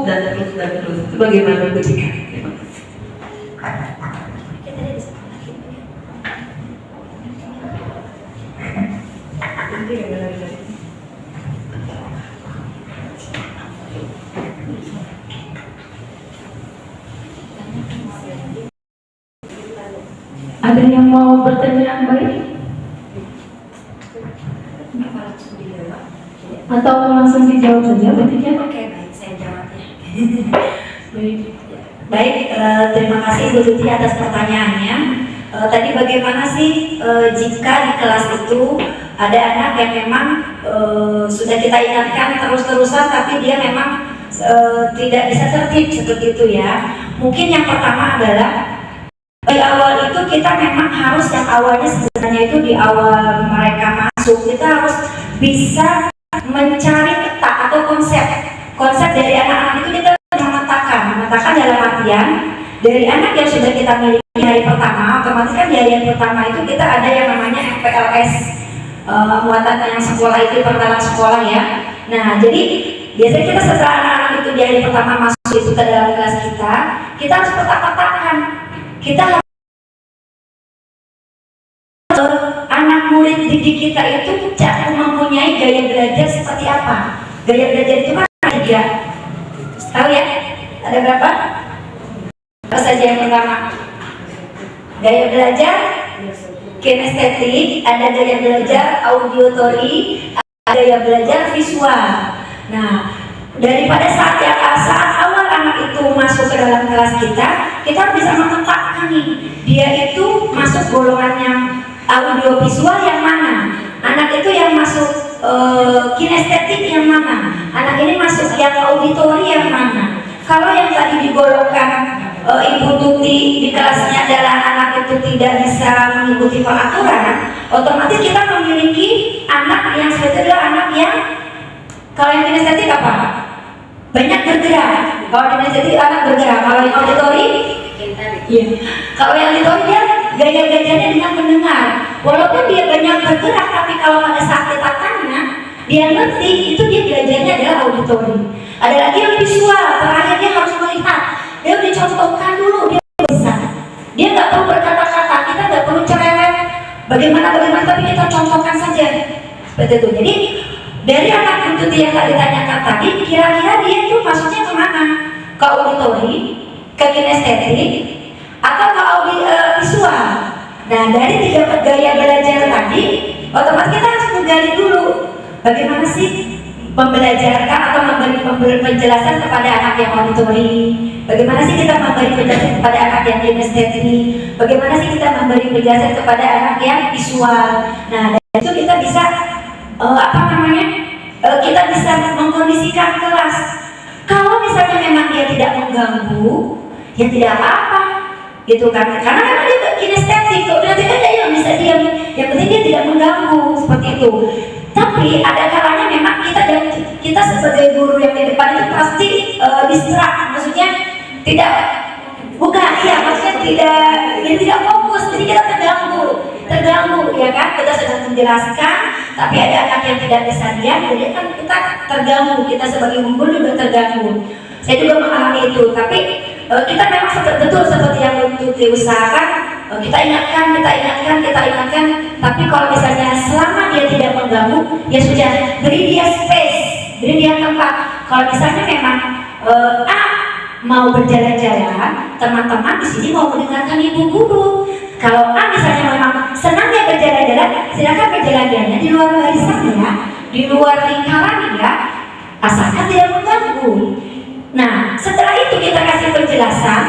dan terus. Itu bagaimana ketika? Terima kasih. Ada yang mau bertanya kembali? Atau langsung dijawab saja, bertiga? Oke, baik, saya jawab ya. Baik. Baik, terima kasih Ibu Tuti atas pertanyaannya. Tadi bagaimana sih jika di kelas itu ada anak yang memang sudah kita ingatkan terus-terusan, tapi dia memang tidak bisa tertib seperti itu ya. Mungkin yang pertama adalah di awal itu kita memang harus, yang awalnya sebenarnya itu di awal mereka masuk, kita harus bisa mencari peta atau konsep dari anak-anak itu. Kita memetakan dalam artian dari anak yang sudah kita miliki hari pertama, otomatis kan di hari yang pertama itu kita ada yang namanya FPLS, muatan yang sekolah itu, perkenalan sekolah ya. Nah, jadi biasanya kita setelah anak-anak itu di hari pertama masuk itu ke dalam kelas kita harus peta-petakan. Kita anak murid didik kita itu mempunyai gaya belajar seperti apa. Gaya belajar itu kan ada 3. Tahu ya? Ada berapa? Apa saja yang pertama? Gaya belajar kinestetik, ada gaya belajar auditory, ada gaya belajar visual. Nah, daripada saat awal anak itu masuk ke dalam kelas kita bisa memetakan nih, dia itu masuk golongan yang audio visual yang mana, anak itu yang masuk kinestetik yang mana, anak ini masuk yang auditori yang mana. Kalau yang tadi digolongkan Ibu Tuti di kelasnya adalah anak itu tidak bisa mengikuti peraturan, otomatis kita memiliki anak yang seperti adalah anak yang, kalau yang kinestetik apa? Banyak bergerak. Kalau yang kinestetik anak bergerak. Kalau yang auditori, iya. Kalau yang auditori dia gaya belajarnya dengan mendengar. Walaupun dia banyak bergerak, tapi kalau pada saat kita tanya, dia ngerti, itu dia belajarnya adalah auditori. Ada lagi yang visual, terakhir dia harus melihat. Dia dicontohkan dulu, dia bisa. Dia nggak perlu berkata-kata, kita nggak perlu cerewet. Bagaimana, tapi kita contohkan saja. Seperti itu. Jadi dari anak itu yang tadi ditanyakan tadi, kira-kira dia itu maksudnya kemana? Ke auditori, ke kinestetik, atau ke visual? Nah, dari 3 gaya belajar tadi, otomatis kita harus menggali dulu bagaimana sih membelajarkan atau memberi penjelasan kepada anak yang auditori, bagaimana sih kita memberi penjelasan kepada anak yang kinestetik, bagaimana sih kita memberi penjelasan kepada anak yang visual. Nah, dari itu kita bisa kita bisa mengkondisikan kelas. Kalau misalnya memang dia tidak mengganggu, ya tidak apa-apa, gitu kan? Karena memang dia kinestetik, kalau dia tidak ada yang bisa diam, yang penting dia tidak mengganggu seperti itu. Tapi ada kalanya memang kita sebagai guru yang di depan itu pasti distract, maksudnya tidak fokus, jadi kita terganggu ya kan, kita sedang menjelaskan tapi ada anak yang tidak bisa diam, jadi kan kita terganggu, kita sebagai guru juga terganggu. Saya juga mengalami itu, tapi kita memang betul seperti yang untuk diusahakan, kita ingatkan, tapi kalau misalnya selama dia tidak mengganggu, ya sudah, beri dia space, beri dia tempat. Kalau misalnya memang mau berjalan-jalan, teman-teman di sini mau mendengarkan ibu guru. Kalau misalnya memang senang dia berjalan-jalan, silakan berjalan-jalannya di luar barisannya, di luar lingkarannya, asalkan tidak mengganggu. Nah, setelah itu kita kasih penjelasan,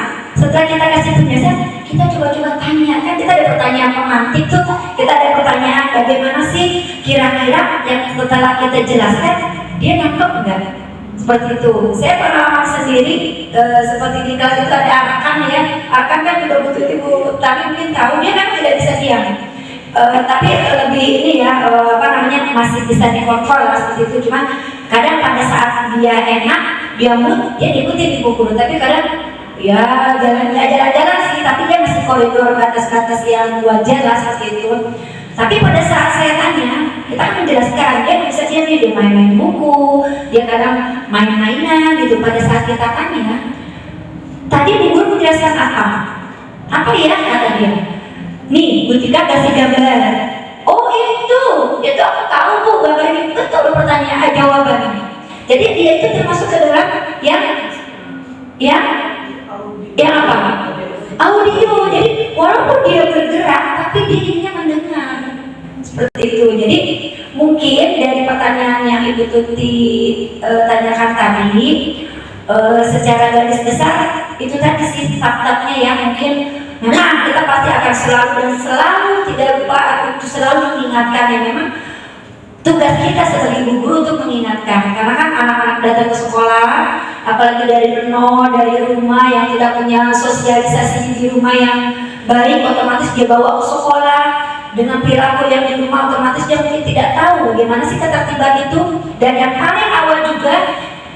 kita coba-coba tanya, kan kita ada pertanyaan pemantik tuh, kita ada pertanyaan bagaimana sih kira-kira yang setelah kita jelaskan dia nangkep enggak? Seperti itu. Saya pengalaman sendiri, seperti di kelas itu ada Arkan ya, Arkan kan juga butuh ibu tadi mungkin tahu, dia kan tidak bisa diam. Tapi lebih ini ya, masih bisa dikontrol lah seperti itu. Cuma kadang pada saat dia enak, dia mood, dia ikutin ibu guru. Tapi kadang ya jalan-jalan sih, tapi dia masih koridor batas-batas yang wajar lah seperti itu. Tapi pada saat saya tanya, kita akan menjelaskan, dia bisa dia main-main buku, dia kadang main-mainan gitu. Pada saat kita tanya, tadi ibu guru menjelaskan apa? Apa ya kata dia? Nih, Bu Tika kasih gambar. Oh itu aku tahu Bu, gambar ini betul pertanyaan jawabannya. Jadi dia itu termasuk ke dalam yang apa? Audio. Jadi walaupun dia bergerak, tapi dirinya mendengar. Seperti itu. Jadi mungkin dari pertanyaan yang Ibu Tuti tanyakan tadi, secara garis besar itu tadi sih tab-tabnya yang mungkin memang kita pasti akan selalu tidak lupa untuk selalu mengingatkan ya, memang tugas kita sebagai ibu guru untuk mengingatkan, karena kan anak-anak datang ke sekolah, apalagi dari rumah yang tidak punya sosialisasi di rumah yang baik, otomatis dia bawa ke sekolah dengan perilaku yang di rumah, otomatis dia mungkin tidak tahu bagaimana sih ketertiban itu. Dan yang paling awal juga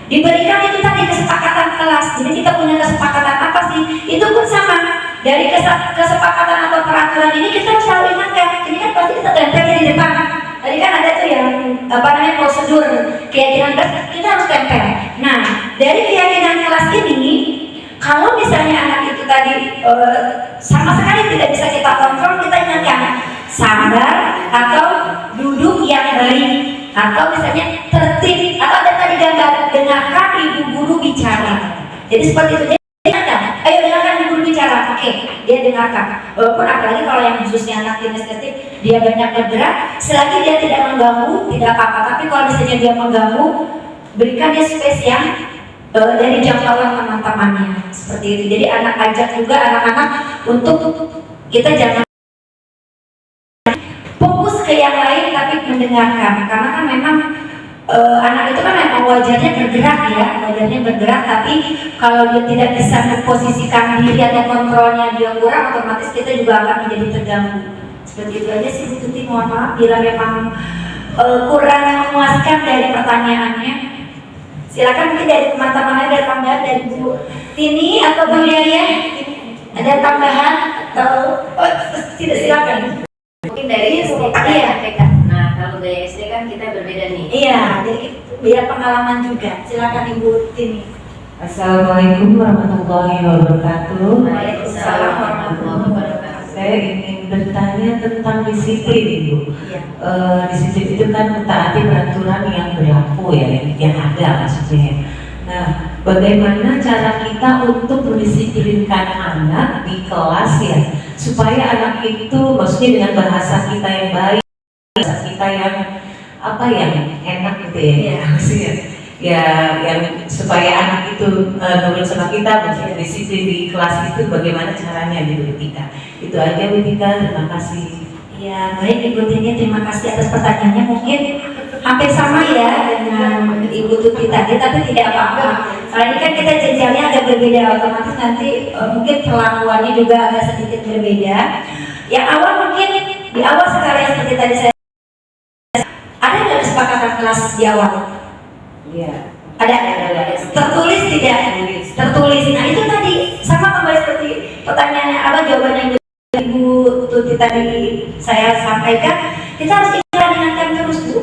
diberikan itu tadi kesepakatan kelas. Jadi kita punya kesepakatan apa sih? Itu pun sama. Dari kesepakatan atau peraturan ini kita selalu ingatkan. Ini kan pasti kita tempelnya di depan. Tadi kan ada tuh yang prosedur keyakinan kelas, kita harus tempel. Nah, dari keyakinan kelas ini, kalau misalnya anak itu tadi sama sekali tidak bisa kita kontrol, kita ingatkan sabar atau duduk yang baik, atau misalnya tertib, atau ada tadi gambar dengarkan ibu guru bicara. Jadi seperti itu. Ayo dengarkan ibu guru bicara. Oke, dia dengarkan. Walaupun apalagi kalau yang khususnya anak kinestetik, dia banyak bergerak, selagi dia tidak mengganggu, tidak apa-apa. Tapi kalau misalnya dia mengganggu, berikan dia space yang dari jangkauan teman-temannya. Seperti itu. Jadi ajak juga anak-anak untuk kita jangan fokus ke yang lain tapi mendengarkan, karena kan memang anak itu kan memang wajarnya bergerak, tapi kalau dia tidak bisa memposisikan diri atau kontrolnya dia kurang, otomatis kita juga akan menjadi terganggu. Seperti itu aja sih Bu Tuti, mohon maaf bila memang kurang memuaskan dari pertanyaannya. Silakan mungkin dari teman-teman ada tambahan dari Bu Tini atau Bu Yaya, ada tambahan atau tidak, silakan. Mungkin dari SD Iya. TK. Nah, kalau dari SD kan kita berbeda nih. Iya, jadi biar pengalaman juga. Silakan Ibu Tini. Assalamualaikum warahmatullahi wabarakatuh. Waalaikumsalam warahmatullahi wabarakatuh. Saya ingin bertanya tentang disiplin, Ibu. Iya. Disiplin itu kan mentaati peraturan yang berlaku ya, yang ada maksudnya. Nah, bagaimana cara kita untuk mendisiplinkan anak di kelas ya, supaya anak itu maksudnya dengan bahasa kita yang baik, bahasa kita yang enak gitu ya, maksudnya ya yang supaya anak itu nurut sama kita, maksudnya disiplin di kelas itu bagaimana caranya gitu ketika itu aja Bu Tika, terima kasih. Ya, baik Ibu Tini, terima kasih atas pertanyaannya. Mungkin hampir sama ya dengan Ibu Tuti tadi, tapi tidak apa-apa. Karena ini kan kita jenjangnya agak berbeda, otomatis nanti mungkin perlakuannya juga agak sedikit berbeda. Yang awal mungkin di awal sekali seperti tadi saya, ada nggak kesepakatan kelas di awal? Iya. Ada. Tertulis tidak? Tertulis. Nah itu tadi sama kembali seperti pertanyaannya jawabannya Ibu Tuti tadi saya sampaikan, kita harus ingatkan terus Bu.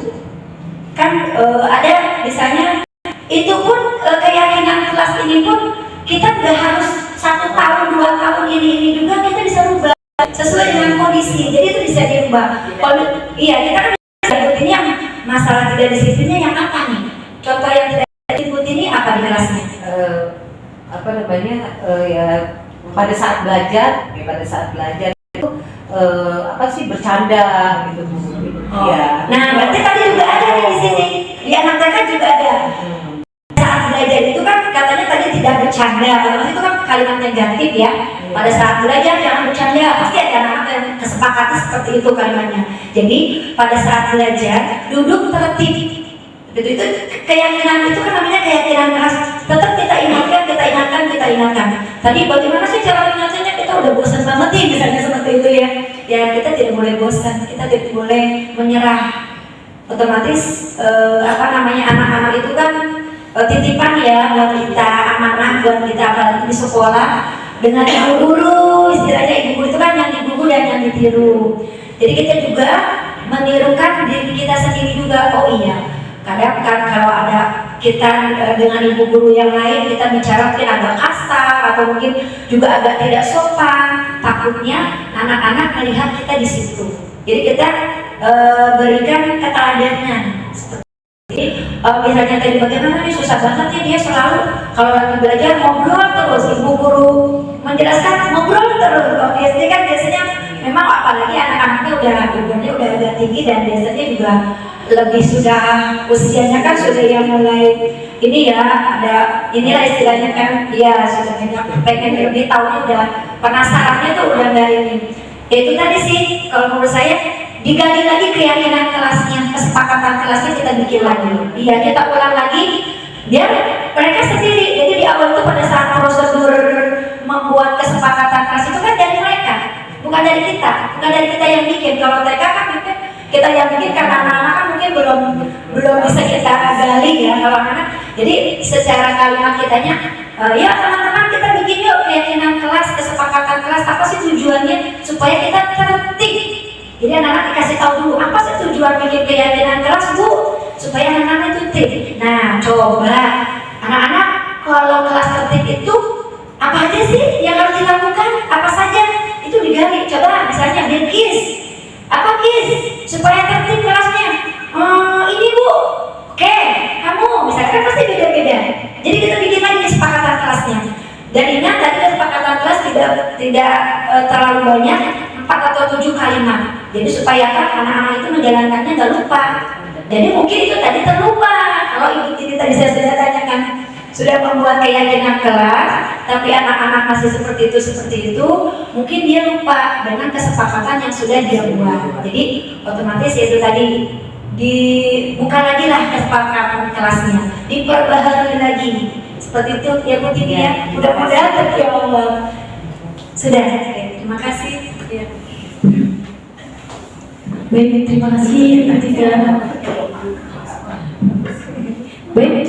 Kan ada misalnya itu pun keyakinan kelas ini pun kita nggak harus sesuai dengan kondisi. Jadi itu bisa dirubah. Kalau iya kita kan bisa ini yang masalah tidak disiplinnya yang apa nih? Contoh yang tidak disiplin ini apa di kelasnya? Apa namanya ya pada saat belajar itu apa sih bercanda gitu Bu. Iya. Nah berarti tadi juga ada nih di sini di anak TK juga ada. Saat belajar itu kan katanya tadi tidak bercanda, kalau itu kan kalimat negatif ya. Pada saat belajar jangan bercanda, pasti ada anak-anak yang kesepakatan seperti itu kalimatnya. Jadi pada saat belajar duduk tertib. Itu keyakinan itu kan namanya keyakinan keras. Tetap kita ingatkan. Tadi bagaimana sih cara mengingatnya? Kita udah bosan banget nih misalnya seperti itu ya. Ya kita tidak boleh bosan, kita tidak boleh menyerah. Otomatis anak-anak itu kan titipan ya buat kita, amanah buat kita apalagi di sekolah dengan ibu guru, istilahnya ibu guru itu kan yang digugu dan yang ditiru. Jadi kita juga menirukan diri kita sendiri juga. Oh iya, kadang kan kalau ada kita dengan ibu guru yang lain kita bicara mungkin agak kasar atau mungkin juga agak tidak sopan, takutnya anak-anak melihat kita di situ. Jadi kita berikan keteladanan. Jadi misalnya tadi bagaimana nih susah banget nih dia selalu kalau lagi belajar ngobrol terus, ibu guru menjelaskan ngobrol terus. Kalau SD kan biasanya memang apalagi anak-anaknya umurnya udah agak tinggi dan biasanya juga lebih sudah usianya kan sudah yang mulai ini ya ada inilah istilahnya kan ya sudah pengen lebih tahu udah penasarannya tuh udah nggak ini. Itu tadi sih kalau menurut saya digali lagi keyakinan kelasnya, kesepakatan kelasnya kita bikin lagi. Iya, kita ulang lagi biar mereka sendiri. Jadi di awal itu pada saat prosedur membuat kesepakatan kelas itu kan dari mereka, bukan dari kita yang bikin. Kalau TK kan mungkin kita yang bikin karena anak-anak kan mungkin belum bisa kita gali ya kalau anak. Jadi secara kalimat kitanya, ya teman-teman kita bikin yuk keyakinan kelas, kesepakatan kelas. Apa sih tujuannya? Supaya kita tertib. Jadi anak-anak dikasih tahu dulu apa sih tujuan bikin keyakinan kelas Bu? Supaya anak-anak itu tertib. Nah coba anak-anak kalau kelas tertib itu apa aja sih yang harus dilakukan? Apa saja? Itu digali. Coba misalnya bikin KIS. Apa KIS? Supaya tertib kelasnya. Ini Bu. Oke, kamu misalkan pasti beda-beda. Jadi kita bikin lagi kesepakatan kelasnya. Dan ingat tadi kesepakatan kelas tidak terlalu banyak, 4 atau 7 kalimat. Jadi supaya kan anak-anak itu menjalankannya nggak lupa. Jadi mungkin itu tadi terlupa. Kalau ibu ini tadi saya sudah tanyakan sudah membuat keyakinan kelas, tapi anak-anak masih seperti itu, mungkin dia lupa dengan kesepakatan yang sudah dia buat. Jadi otomatis itu tadi dibuka lagi lah kesepakatan kelasnya, diperbaharui lagi. Seperti itu ya Bu Tini ya. Mudah-mudahan ya Allah. Sudah. Terima kasih. Ya. Baik, terima kasih Bu Tika. Baik,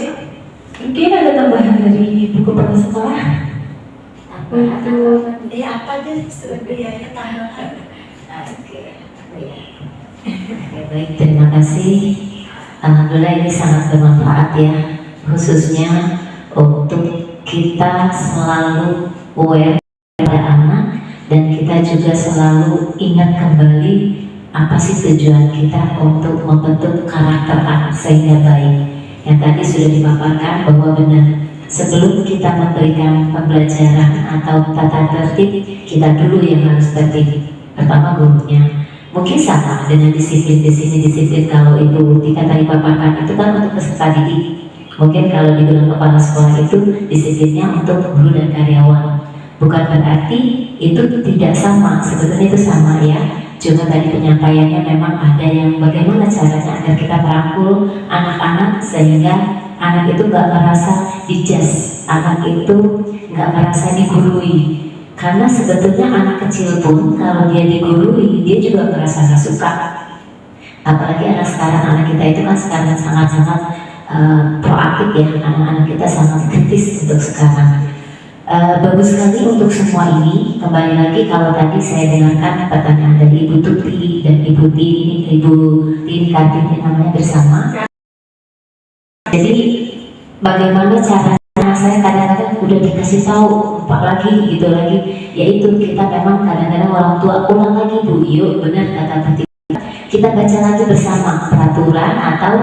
mungkin ada tambahan dari Bu Kepala Sekolah untuk Apa deh biaya tambahan? Baik, terima kasih. Alhamdulillah ini sangat bermanfaat ya, khususnya untuk kita selalu aware pada anak dan kita juga selalu ingat kembali apa sih tujuan kita untuk membentuk karakter anak sehingga baik. Yang tadi sudah dipaparkan bahwa benar sebelum kita memberikan pembelajaran atau tata tertib, kita dulu yang harus tertib. Pertama gurunya. Mungkin sama dengan disiplin di sini, disiplin kalau Ibu Tika tadi paparkan itu kan untuk peserta didik. Mungkin kalau di dalam kepala sekolah itu disiplinnya untuk guru dan karyawan. Bukan berarti itu tidak sama, sebetulnya itu sama ya. Cuma tadi penyampaiannya memang ada yang bagaimana caranya agar kita merangkul anak-anak sehingga anak itu nggak merasa dijudge, anak itu nggak merasa digurui. Karena sebetulnya anak kecil pun kalau dia digurui, dia juga merasa nggak suka. Apalagi anak sekarang, anak kita itu kan sekarang sangat-sangat proaktif ya, anak-anak kita sangat kritis untuk sekarang. Bagus sekali untuk semua ini. Kembali lagi kalau tadi saya dengarkan pertanyaan dari Ibu Tuti dan Ibu Tini Kartini namanya bersama. Jadi bagaimana caranya, saya kadang-kadang udah dikasih tahu lupa lagi gitu lagi. Yaitu kita memang kadang-kadang orang tua ulang lagi Bu, yuk benar kata Bu, kita baca lagi bersama peraturan atau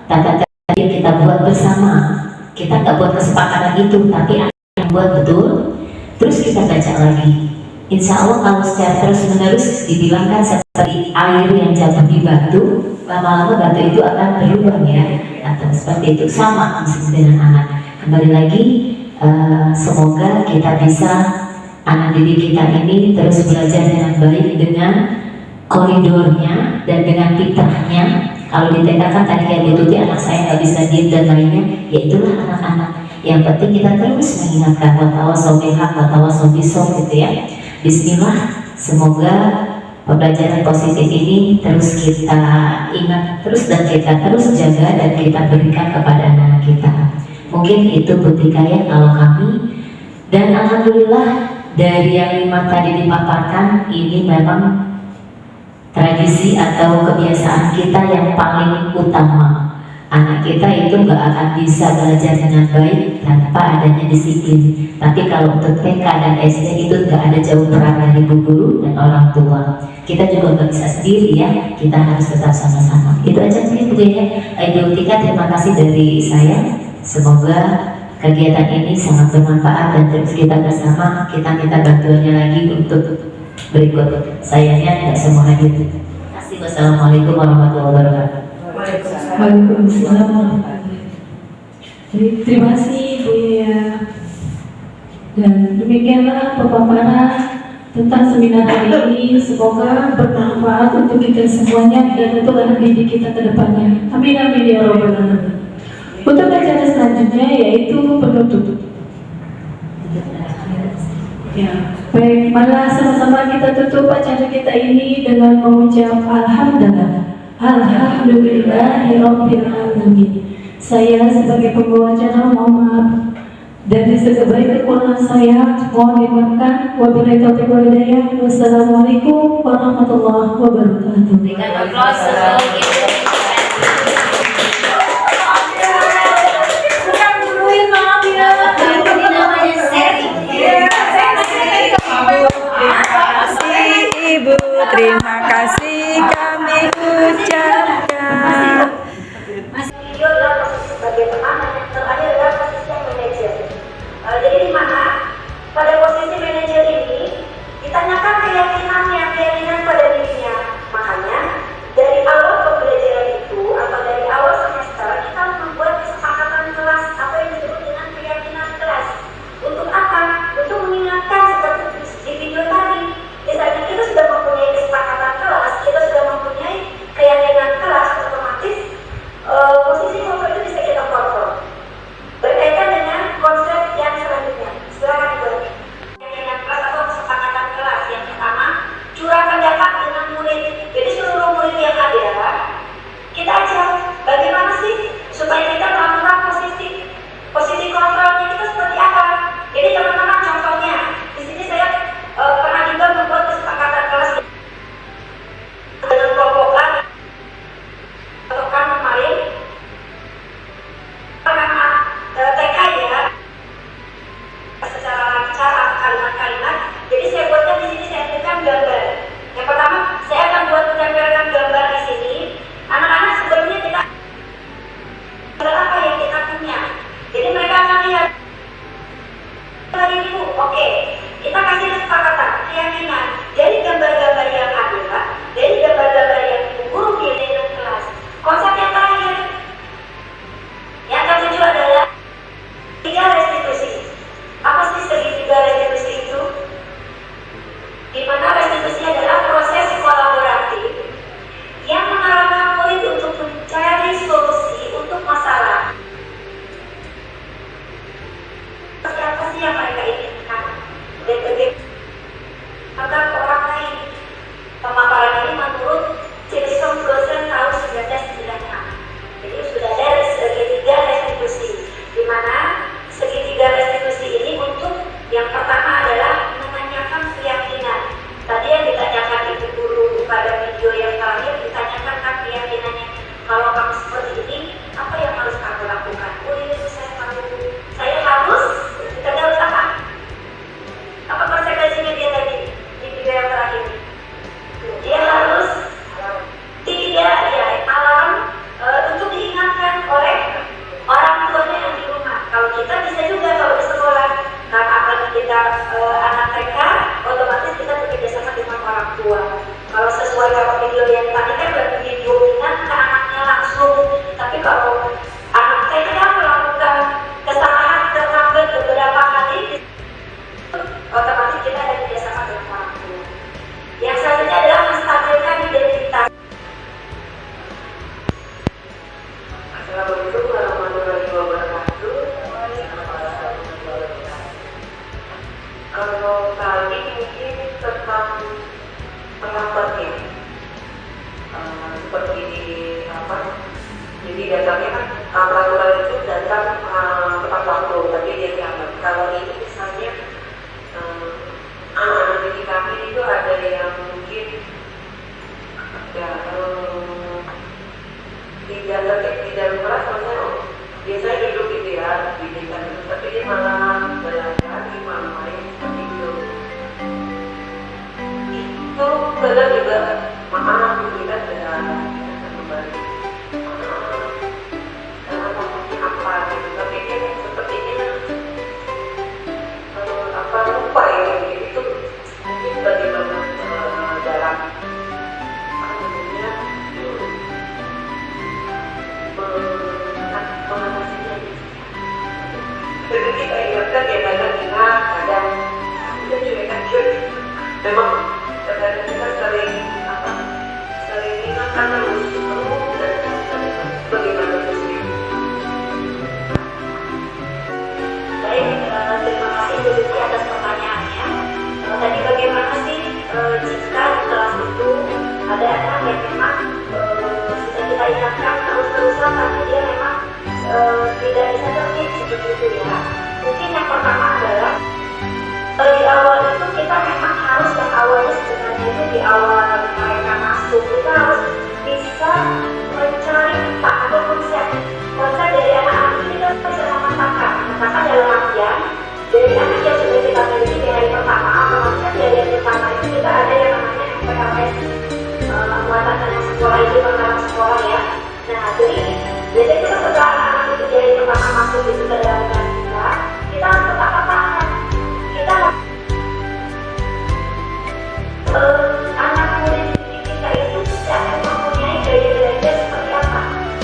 tata tertib yang kita buat bersama. Kita nggak buat kesepakatan itu, tapi yang buat betul. Terus kita baca lagi. Insya Allah kalau secara terus menerus dibilangkan seperti air yang jatuh di batu, lama-lama batu itu akan berubah ya, atau seperti itu. Sama dengan anak. Kembali lagi, semoga kita bisa anak didik kita ini terus belajar dengan baik, dengan koridornya dan dengan fitrahnya. Kalau di TK kan tadi kayak dituti anak saya nggak bisa diet dan lainnya, ya itulah anak-anak. Yang penting kita terus mengingatkan watawasau bil haq watawasau bis-sabr gitu ya. Bismillah, semoga pembelajaran positif ini terus kita ingat terus dan kita terus jaga dan kita berikan kepada anak kita. Mungkin itu Butika ya kalau kami. Dan alhamdulillah dari yang 5 tadi dipaparkan ini memang tradisi atau kebiasaan kita yang paling utama. Anak kita itu nggak akan bisa belajar dengan baik tanpa adanya disiplin. Tapi kalau untuk TK dan SD itu nggak ada jauh peran dari ibu guru dan orang tua. Kita juga nggak bisa sendiri ya, kita harus tetap sama-sama. Itu aja mungkin Bu ya. Ibu Tika, terima kasih dari saya. Semoga kegiatan ini sangat bermanfaat dan terus kita bersama. Kita minta bantuannya lagi untuk berikut. Sayangnya tidak semua hadir. Terima kasih. Wassalamualaikum warahmatullahi wabarakatuh. Waalaikumsalam. Jadi, terima kasih Bu ya. Dan demikianlah pemaparan tentang seminar hari ini. Semoga bermanfaat untuk kita semuanya dan untuk anak didik kita ke depannya. Amin amin ya rabbal alamin. Untuk acara selanjutnya yaitu penutup. Ya, baik, mari sama-sama kita tutup acara kita ini dengan mengucap alhamdulillah. Alhamdulillahirabbil alamin. Saya sebagai pembawa acara mohon maaf dari sebaik kekurangan saya, mohon dimaafkan. Wabillahi taufiq wal hidayah. Wassalamualaikum warahmatullahi wabarakatuh. Berikan aplaus sebelum kita. Bukan duluin maaf ya. Ini namanya seri. Ibu, terima kasih kami ucapkan. Video adalah posisi sebagai teman dan yang terakhir adalah posisi yang manajer. Jadi di mana pada posisi manajer ini ditanyakan keyakinan pada dirinya. Makanya dari awal pembelajaran peraturan itu datang tepat waktu, tapi dia lambat. Kalau ini misalnya anak-anak didik kami itu ada yang mungkin ya tidak keras, soalnya biasanya duduk gitu ya di dekat itu, tapi dia malah belajar di malam main seperti itu. Itu kadang juga maaf kita sudah kembali karena maksudnya apa gitu, tapi kan sepertinya apa lupa ya itu mungkin bagaimana dalam mengatasinya. Jadi kita ingatkan ya kadang kita cuek aja. Memang kadang kita sering ingatkan terus dan bagaimana sih. Baik, terima kasih Bu Yuti atas pertanyaannya. Tadi bagaimana sih jika di kelas itu ada anak yang memang sudah kita ingatkan terus-terusan tapi dia memang tidak bisa tertib seperti itu ya. Mungkin yang pertama adalah di awal itu kita memang harus, yang awalnya sebenarnya itu di awal mereka masuk kita harus bisa mencari tak atau konsep dari anak-anak ini kita bisa memetakan dalam artian dari anak yang sudah kita miliki di hari pertama, otomatis dari hari pertama itu kita ada yang namanya MPLS, penguatan anak sekolah itu perkara sekolah ya. Nah jadi biasanya kita setelah anak itu di hari pertama masuk itu ke dalam kita harus tetap petakan, kita anak murid kita itu akan mempunyai gaya belajar seperti apa.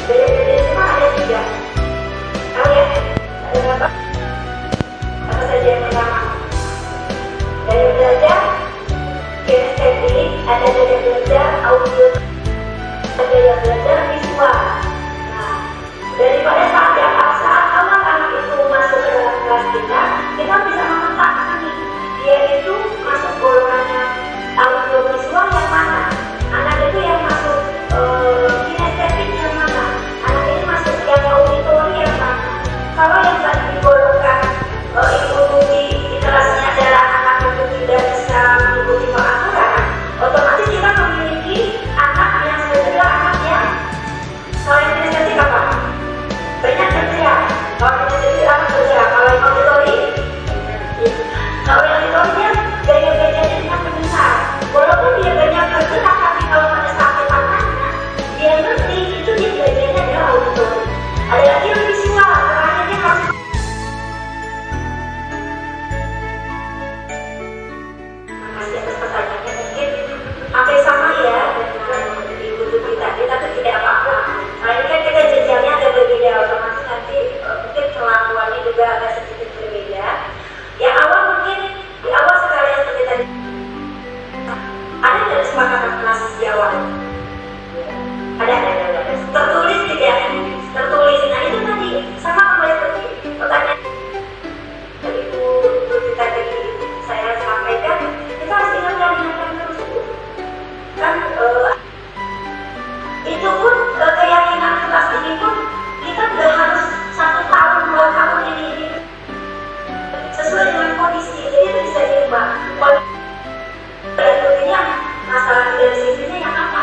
Gaya belajar itu ada 3. Tahu ya? Ada berapa? Apa saja yang pertama? Gaya belajar kinestetik, ada gaya belajar audio, ada gaya belajar visual. Nah, daripada saat awal anak itu masuk ke dalam kelas kita bisa memetakan nih, dia itu masuk golongannya audio visual yang mana, anak itu yang masuk kinestetik yang mana, anak ini masuk yang auditori yang mana. Kalau yang tadi digolongkan ikuti di kelasnya adalah anak itu tidak bisa mengikuti peraturan, otomatis kita memiliki anak yang sebenarnya anak yang kalau yang kinestetik apa? Banyak kerja. Kalau yang kinestetik apa kerja? Kalau yang auditori, kalau yang auditorinya gaya belajarnya sangat besar. Walaupun dia banyak bergerak, tapi kalau pada saat tangannya dia ngerti itu dia belajarnya adalah auditori. Ada lagi yang visual, karena dia harus masih atas pertanyaannya mungkin hampir sama ya dengan ibu Tuti tadi, tapi tidak apa-apa. Nah ini kan kita jenjangnya agak berbeda, otomatis nanti mungkin kelakuannya juga agak sedikit berbeda. Yang awal mungkin di awal sekali seperti tadi ada dari kesepakatan kelas di awal, ada tertulis tidak tertulis. Nah itu tadi sama kembali seperti pertanyaan dari Bu Tuti tadi saya sampaikan, kita harus ingatkan terus kan itu pun keyakinan kelas ini pun kita nggak harus 1 tahun 2 tahun ini sesuai dengan kondisi, jadi itu bisa diubah. Berikutnya masalah dari sisinya yang apa?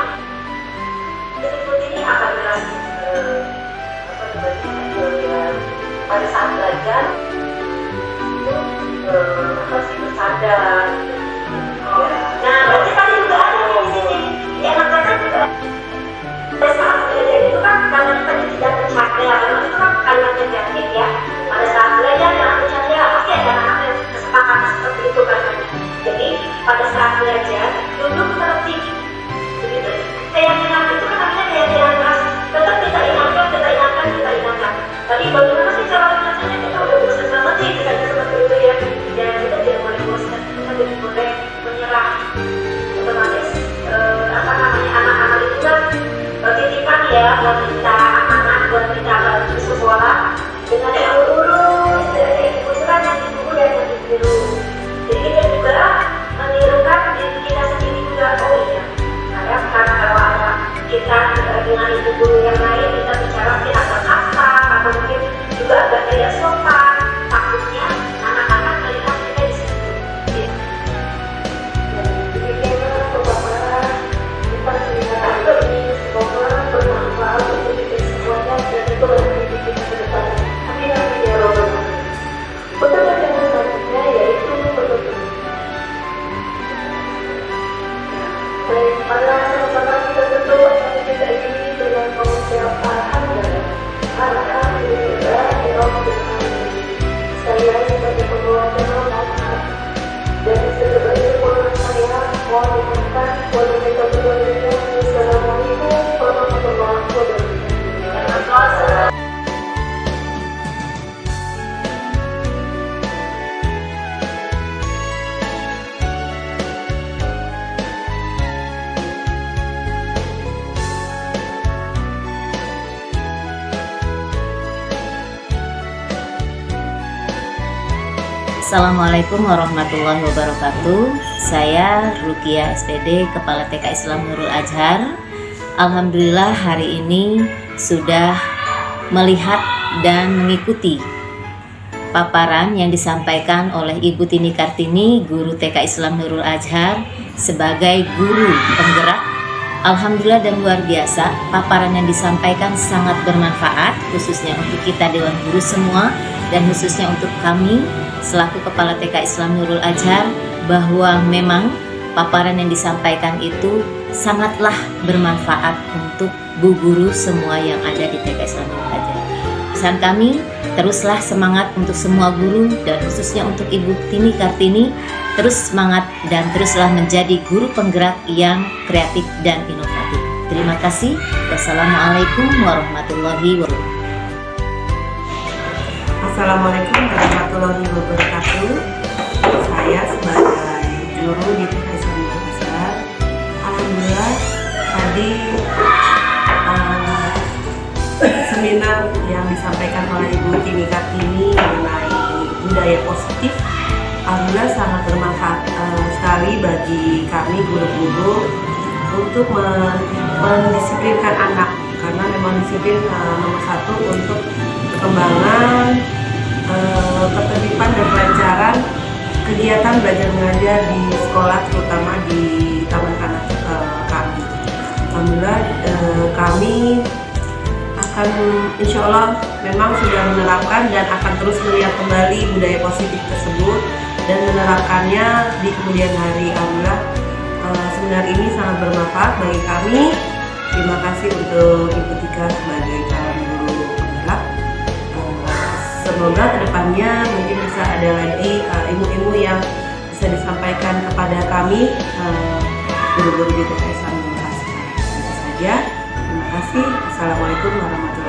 Berikut ini akan jelas pada saat belajar itu bersadar. Nah berarti tadi juga ada di sini yang mengatakan juga pada saat belajar itu kan karena tadi tidak bercanda, itu kan kalimat negatif ya. Pada saat belajar jangan bercanda, pasti ada anak yang kesepakatan seperti itu kan. Jadi pada saat belajar duduk tertib, begitu. Keyakinan itu kan akhirnya keyakinan keras. Tetap kita ingatkan. Tadi bagaimana sih cara belajarnya, kita udah bosan banget sih dengan seperti itu ya. Dan kita tidak boleh bosan, kita tidak boleh menyerah. Otomatis anak-anak itu kan titipan ya buat kita anak-anak, buat kita di sekolah dengan yang urus, dari ibu kan yang di buku dan yang di biru. Jadi kita juga menirukan diri kita sendiri juga. Oh iya, kadang kalau ada kita dengan ibu guru yang lain kita bicara kita agak kasar, Assalamualaikum warahmatullahi wabarakatuh. Saya Rukia SPD, Kepala TK Islam Nurul Azhar. Alhamdulillah hari ini sudah melihat dan mengikuti paparan yang disampaikan oleh Ibu Tini Kartini, Guru TK Islam Nurul Azhar sebagai guru penggerak. Alhamdulillah dan luar biasa, paparan yang disampaikan sangat bermanfaat khususnya untuk kita Dewan Guru semua dan khususnya untuk kami selaku Kepala TK Islam Nurul Azhar, bahwa memang paparan yang disampaikan itu sangatlah bermanfaat untuk Bu Guru semua yang ada di TK Islam Nurul Azhar. Pesan kami, teruslah semangat untuk semua guru dan khususnya untuk Ibu Tini Kartini, terus semangat dan teruslah menjadi guru penggerak yang kreatif dan inovatif. Terima kasih. Wassalamualaikum warahmatullahi wabarakatuh. Assalamualaikum warahmatullahi wabarakatuh. Saya sebagai guru di TK Islam Nurul Azhar, alhamdulillah tadi seminar yang disampaikan oleh Ibu Tini Kartini mengenai budaya positif, alhamdulillah sangat bermanfaat sekali bagi kami guru-guru untuk mendisiplinkan anak, karena memang disiplin nomor satu untuk perkembangan, ketertiban dan kelancaran kegiatan belajar mengajar di sekolah, terutama di taman kanak kami. Alhamdulillah kami akan insya Allah memang sudah menerapkan dan akan terus melihat kembali budaya positif tersebut dan menerapkannya di kemudian hari. Alhamdulillah seminar ini sangat bermanfaat bagi kami. Terima kasih untuk Ibu Tika sebagai calon guru penggerak. Semoga kedepannya mungkin bisa ada lagi ilmu-ilmu yang bisa disampaikan kepada kami guru-guru di TK Islam Nurul Azhar. Itu saja. Terima kasih. Assalamualaikum warahmatullahi wabarakatuh.